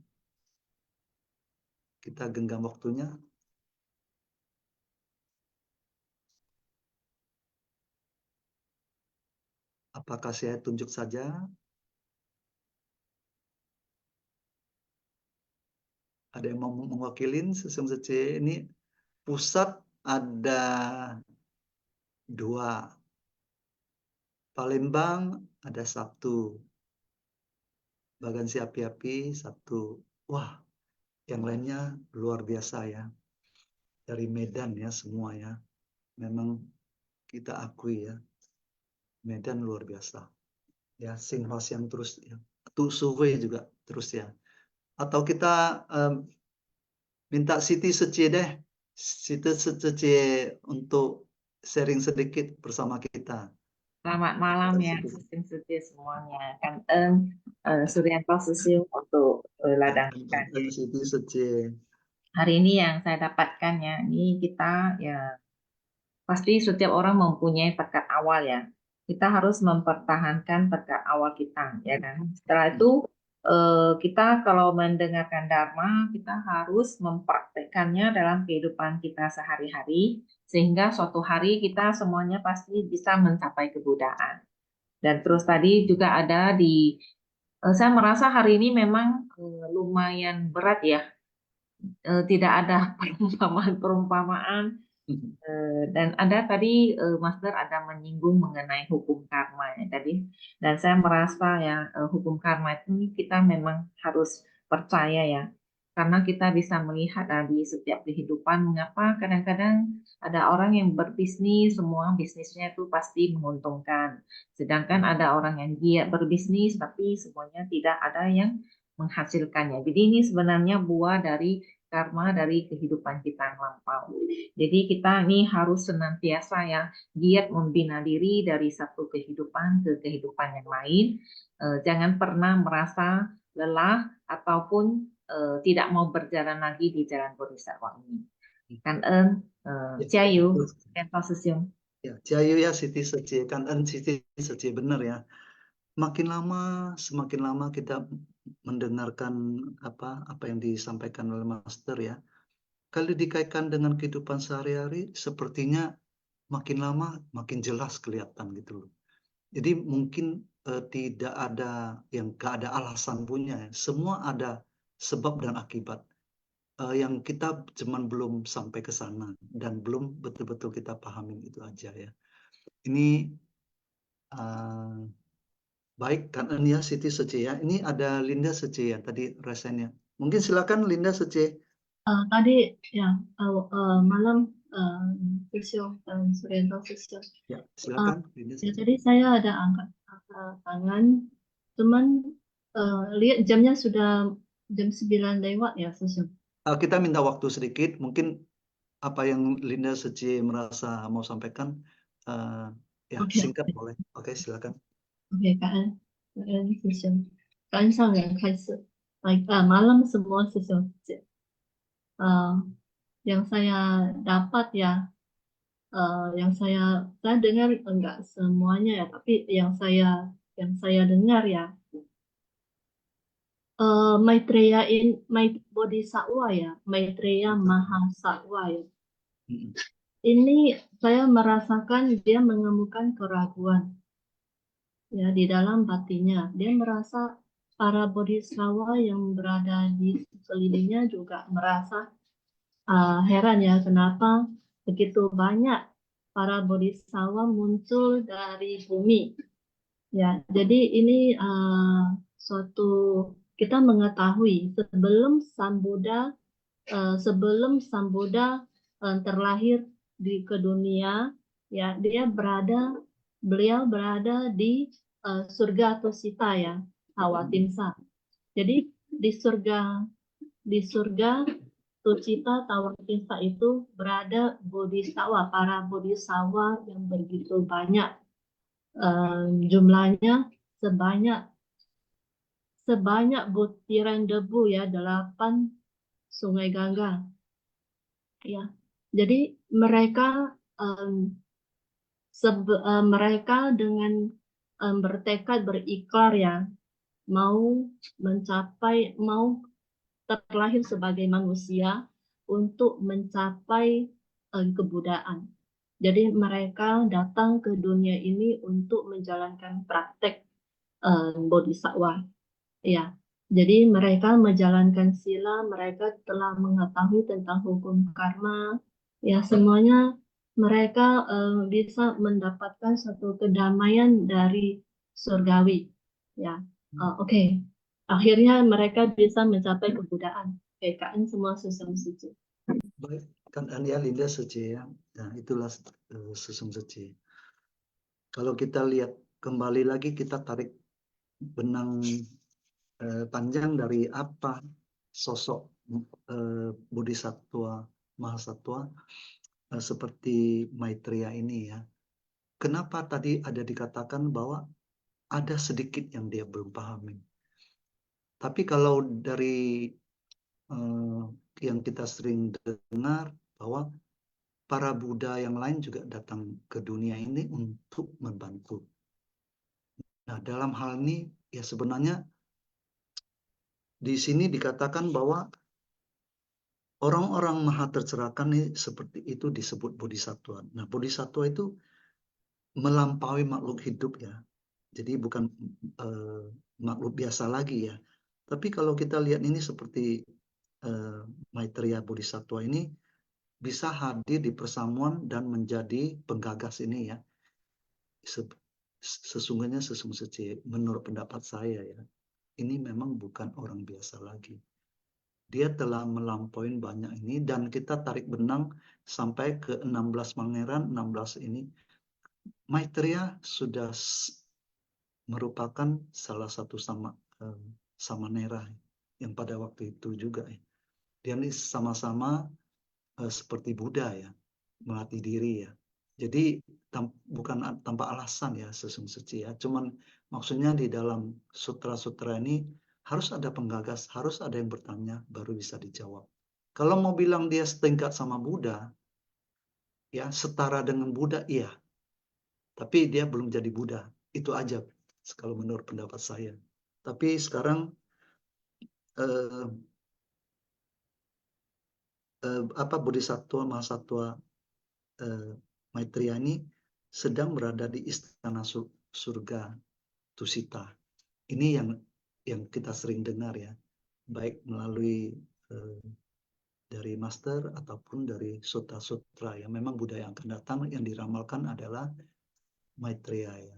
Kita genggam waktunya. Apakah saya tunjuk saja? Ada yang mau mewakilin Sesung Sece? Ini pusat ada 2. Palembang ada 1. Bagan Siapi-Api 1. Wah, yang lainnya luar biasa ya. Dari Medan ya semua ya. Memang kita akui ya. Medan luar biasa. Ya, Singhwas yang terus ya. Tusuwe juga terus ya. Atau kita minta Siti Sece deh. Siti Sece untuk sharing sedikit bersama kita. Selamat malam ya, Susin semuanya. Kan Suryanto Susio untuk ladang ikan. Siti Sece. Hari ini yang saya dapatkan ya, ini kita ya pasti setiap orang mempunyai tekad awal ya. Kita harus mempertahankan tekad awal kita ya kan. Setelah itu kita kalau mendengarkan Dharma, kita harus mempraktekkannya dalam kehidupan kita sehari-hari, sehingga suatu hari kita semuanya pasti bisa mencapai kebudayaan. Dan terus tadi juga ada saya merasa hari ini memang lumayan berat ya, tidak ada perumpamaan. Dan ada tadi Master ada menyinggung mengenai hukum karma ya tadi, dan saya merasa ya hukum karma itu kita memang harus percaya ya, karena kita bisa melihat di setiap kehidupan mengapa kadang-kadang ada orang yang berbisnis semua bisnisnya itu pasti menguntungkan, sedangkan ada orang yang giat berbisnis tapi semuanya tidak ada yang menghasilkannya. Jadi ini sebenarnya buah dari karma dari kehidupan kita yang lampau. Jadi kita ini harus senantiasa ya giat membina diri dari satu kehidupan ke kehidupan yang lain. Jangan pernah merasa lelah ataupun tidak mau berjalan lagi di jalan bodhisattva ini. Kan Ciayu, Entosusium. Ya, Ciayu ya Siti Seci, kan Siti Seci benar ya. Semakin lama kita mendengarkan apa yang disampaikan oleh Master ya. Kalau dikaitkan dengan kehidupan sehari-hari, sepertinya makin lama makin jelas kelihatan gitu loh. Jadi mungkin tidak ada yang gak ada alasan punya ya. Semua ada sebab dan akibat. Yang kita cuman belum sampai ke sana dan belum betul-betul kita pahamin itu aja ya. Ini baik kan ya Siti Seci ya. Ini ada Linda Seci ya tadi rasanya. Mungkin silakan Linda Seci. Tadi ya malam Susyo Suryanto Susyo. Ya, silakan Linda Ya Seci. tadi saya ada angkat tangan, cuman lihat jamnya sudah jam 9 lewat ya Susyo. Kita minta waktu sedikit, mungkin apa yang Linda Seci merasa mau sampaikan, ya singkat boleh. Oke, silakan. Oke, Kak Susyo. Kak Sang malam semua Susyo. Yang saya dapat ya, yang saya dengar enggak semuanya ya, tapi yang saya dengar ya, Maitreya Bodhisattva ya, Maitreya Mahasatwa ya. Ini saya merasakan dia menemukan keraguan ya di dalam batinnya. Dia merasa para bodhisattva yang berada di sekelilingnya juga merasa heran ya kenapa begitu banyak para bodhisattva muncul dari bumi. Ya, jadi ini suatu kita mengetahui sebelum Sang Buddha terlahir ke dunia, ya beliau berada di surga Tusita ya, Hawatimsa. Jadi di surga Tucita Tawatimsa itu berada bodhisattva, para bodhisattva yang begitu banyak, jumlahnya sebanyak butiran debu ya, 8 sungai Gangga ya. Jadi mereka mereka dengan bertekad berikrar ya, mau terlahir sebagai manusia untuk mencapai kebudayaan. Jadi mereka datang ke dunia ini untuk menjalankan praktek bodhisattva. Ya, jadi mereka menjalankan sila, mereka telah mengetahui tentang hukum karma. Ya, semuanya mereka bisa mendapatkan suatu kedamaian dari surgawi. Ya, oke. Akhirnya mereka bisa mencapai kebudayaan. PKN semua susung suci. Baik, kan ya Linda Seci ya. Nah, itulah susung suci. Kalau kita lihat kembali lagi, kita tarik benang panjang dari apa sosok Bodhisattva Mahasatwa seperti Maitreya ini ya. Kenapa tadi ada dikatakan bahwa ada sedikit yang dia belum pahami. Tapi kalau dari yang kita sering dengar bahwa para Buddha yang lain juga datang ke dunia ini untuk membantu. Nah, dalam hal ini ya sebenarnya di sini dikatakan bahwa orang-orang maha tercerahkan ini seperti itu disebut bodhisattva. Nah, bodhisattva itu melampaui makhluk hidup ya. Jadi bukan makhluk biasa lagi ya. Tapi kalau kita lihat ini seperti Maitreya Bodhisattva ini bisa hadir di persamuan dan menjadi penggagas ini ya. Sesungguhnya menurut pendapat saya ya, ini memang bukan orang biasa lagi. Dia telah melampaui banyak ini dan kita tarik benang sampai ke 16 pangeran, 16 ini. Maitreya sudah merupakan salah satu samanera yang pada waktu itu juga ya. Dia ini sama-sama seperti Buddha ya, melatih diri ya. Jadi bukan tanpa alasan ya sesungguhnya ya. Cuman maksudnya di dalam sutra-sutra ini harus ada penggagas, harus ada yang bertanya baru bisa dijawab. Kalau mau bilang dia setingkat sama Buddha, ya setara dengan Buddha iya. Tapi dia belum jadi Buddha. Itu aja kalau menurut pendapat saya. Tapi sekarang Bodhisattva Mahasattva Maitreya ini sedang berada di istana surga Tusita. Ini yang kita sering dengar ya, baik melalui dari master ataupun dari sutra-sutra ya. Memang budaya yang akan datang yang diramalkan adalah Maitreya ya.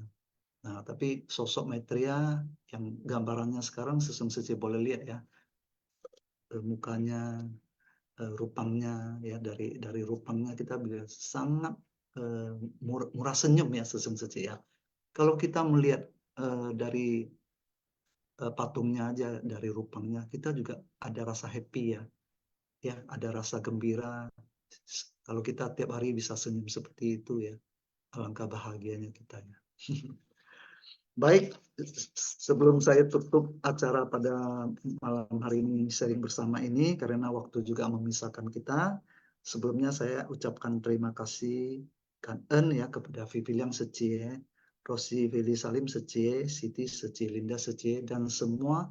Nah, tapi sosok Maitreya yang gambarannya sekarang sesungguhnya boleh lihat ya, mukanya, rupangnya ya, dari rupangnya kita bisa sangat murah senyum ya sesungguhnya ya. Kalau kita melihat dari patungnya aja, dari rupangnya, kita juga ada rasa happy ya, ada rasa gembira. Kalau kita tiap hari bisa senyum seperti itu ya, alangkah bahagianya kita ya. Baik, sebelum saya tutup acara pada malam hari ini sharing bersama ini, karena waktu juga memisahkan kita, sebelumnya saya ucapkan terima kasih Kangen ya kepada Viviliang Secie, Rosi Vili Salim Secie, Siti Secie, Linda Secie, dan semua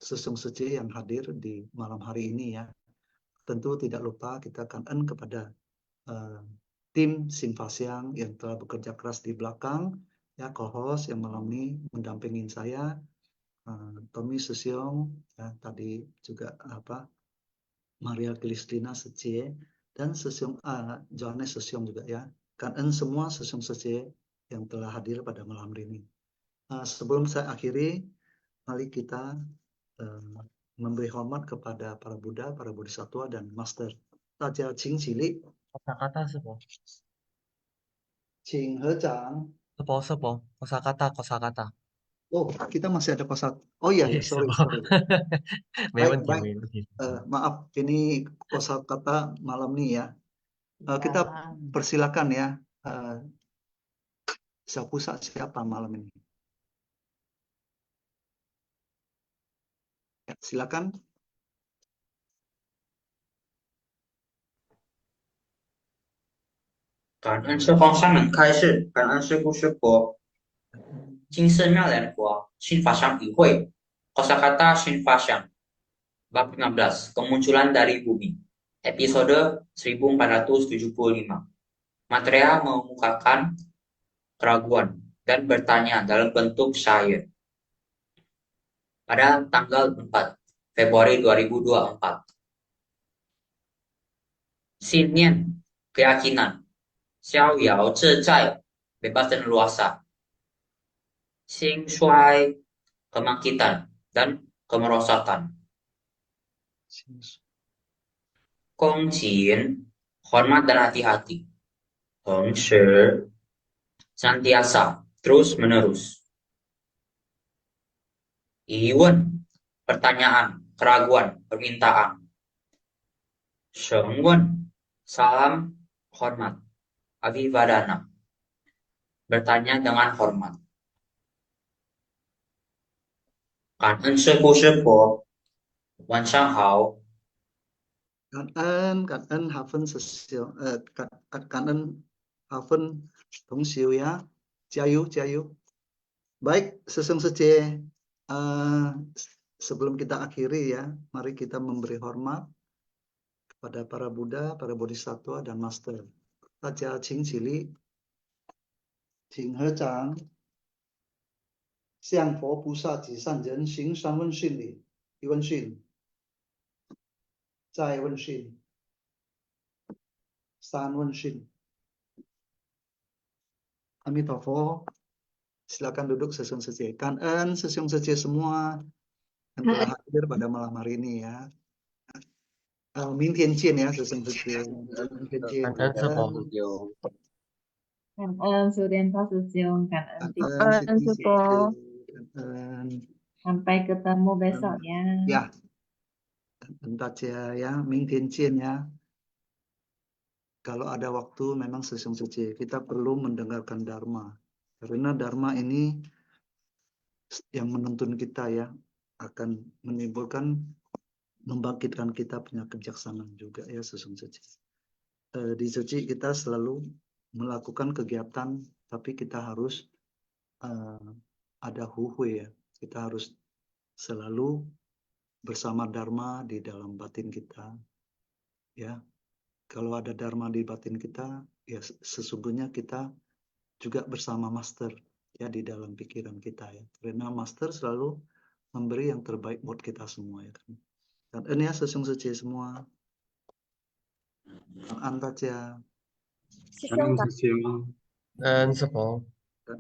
Sesung Secie yang hadir di malam hari ini ya. Tentu tidak lupa kita kangen kepada tim Simpasiang yang telah bekerja keras di belakang, ya, co-host yang malam ini mendampingin saya, Tommy Susyong, ya, tadi juga Maria Kristina Secie, dan Susyong Johannes Susyong juga ya. Kangen semua Susyong Secie yang telah hadir pada malam ini. Sebelum saya akhiri, mari kita memberi hormat kepada para Buddha, para Bodhisattva, dan Master. Taja Ching Cili, Kosakata sepo. Ching Hejang. Sepo. Kosakata. Oh, kita masih ada kosa. Oh iya, sorry. Memang Baik. Maaf, ini kosakata malam ini ya. Kita persilakan ya. Siapa malam ini? Ya, silakan.感恩是方上人开示，感恩是故事国，金色妙莲国，新法相与会，kosakata Shinfasyang, bab 15, kemunculan dari bumi, episode 1475. Maitreya mengemukakan keraguan dan bertanya dalam bentuk syair. Pada tanggal 4 Februari 2024. Sinian, keyakinan. Xiao Yao Zizai, bebas dan luasa. Xing Shuai, kebangkitan dan kemerosotan. Gong Jin, hormat dan hati-hati. Heng Shi, senantiasa, terus menerus. Yiwen, pertanyaan, keraguan, permintaan. Sheng Wen, salam, hormat. Abhivadana, bertanya dengan hormat. Kangen Sepo, Wan Shang Hao. Kangen Hafen Sesio, Kangen Hafen Tong Xiu ya. Jiayu. Baik, Sesung Secie. sebelum kita akhiri ya, mari kita memberi hormat kepada para Buddha, para Bodhisattva, dan Master. Taja Ching Chili, Ching He Chang, Xiang Po Pu Sa Ji San Ren, Xing Shan Wen Xin Li, Yi Wen Xin, Zai Wen Xin, San Wen Xin. Amitofo, silakan duduk Sesiung Sece. Kan Sesiung Sece semua yang telah hadir pada malam hari ini ya. Min Tian Cien ya, Sesiung Sece. Min Tian Cien. Kan sepo. Cảm ơn Sudenta Susyong, cảm ơn Tito. Kan Sepo. Kan. Sampai ketemu besok ya. Ya. Bentar ya, Min Tian Cien ya. Kalau ada waktu memang Sesiung Sece kita perlu mendengarkan Dharma. Karena Dharma ini yang menuntun kita ya, akan menimbulkan, membangkitkan kita punya kebijaksanaan juga ya Sesiung Sece. Di Suci kita selalu melakukan kegiatan, tapi kita harus ada huhui ya. Kita harus selalu bersama Dharma di dalam batin kita. Ya, kalau ada Dharma di batin kita, ya sesungguhnya kita juga bersama Master ya di dalam pikiran kita ya. Karena Master selalu memberi yang terbaik buat kita semua ya kan. Dan ini ya Sesiung Sece semua. Antat ya. Kan sepo. Kan.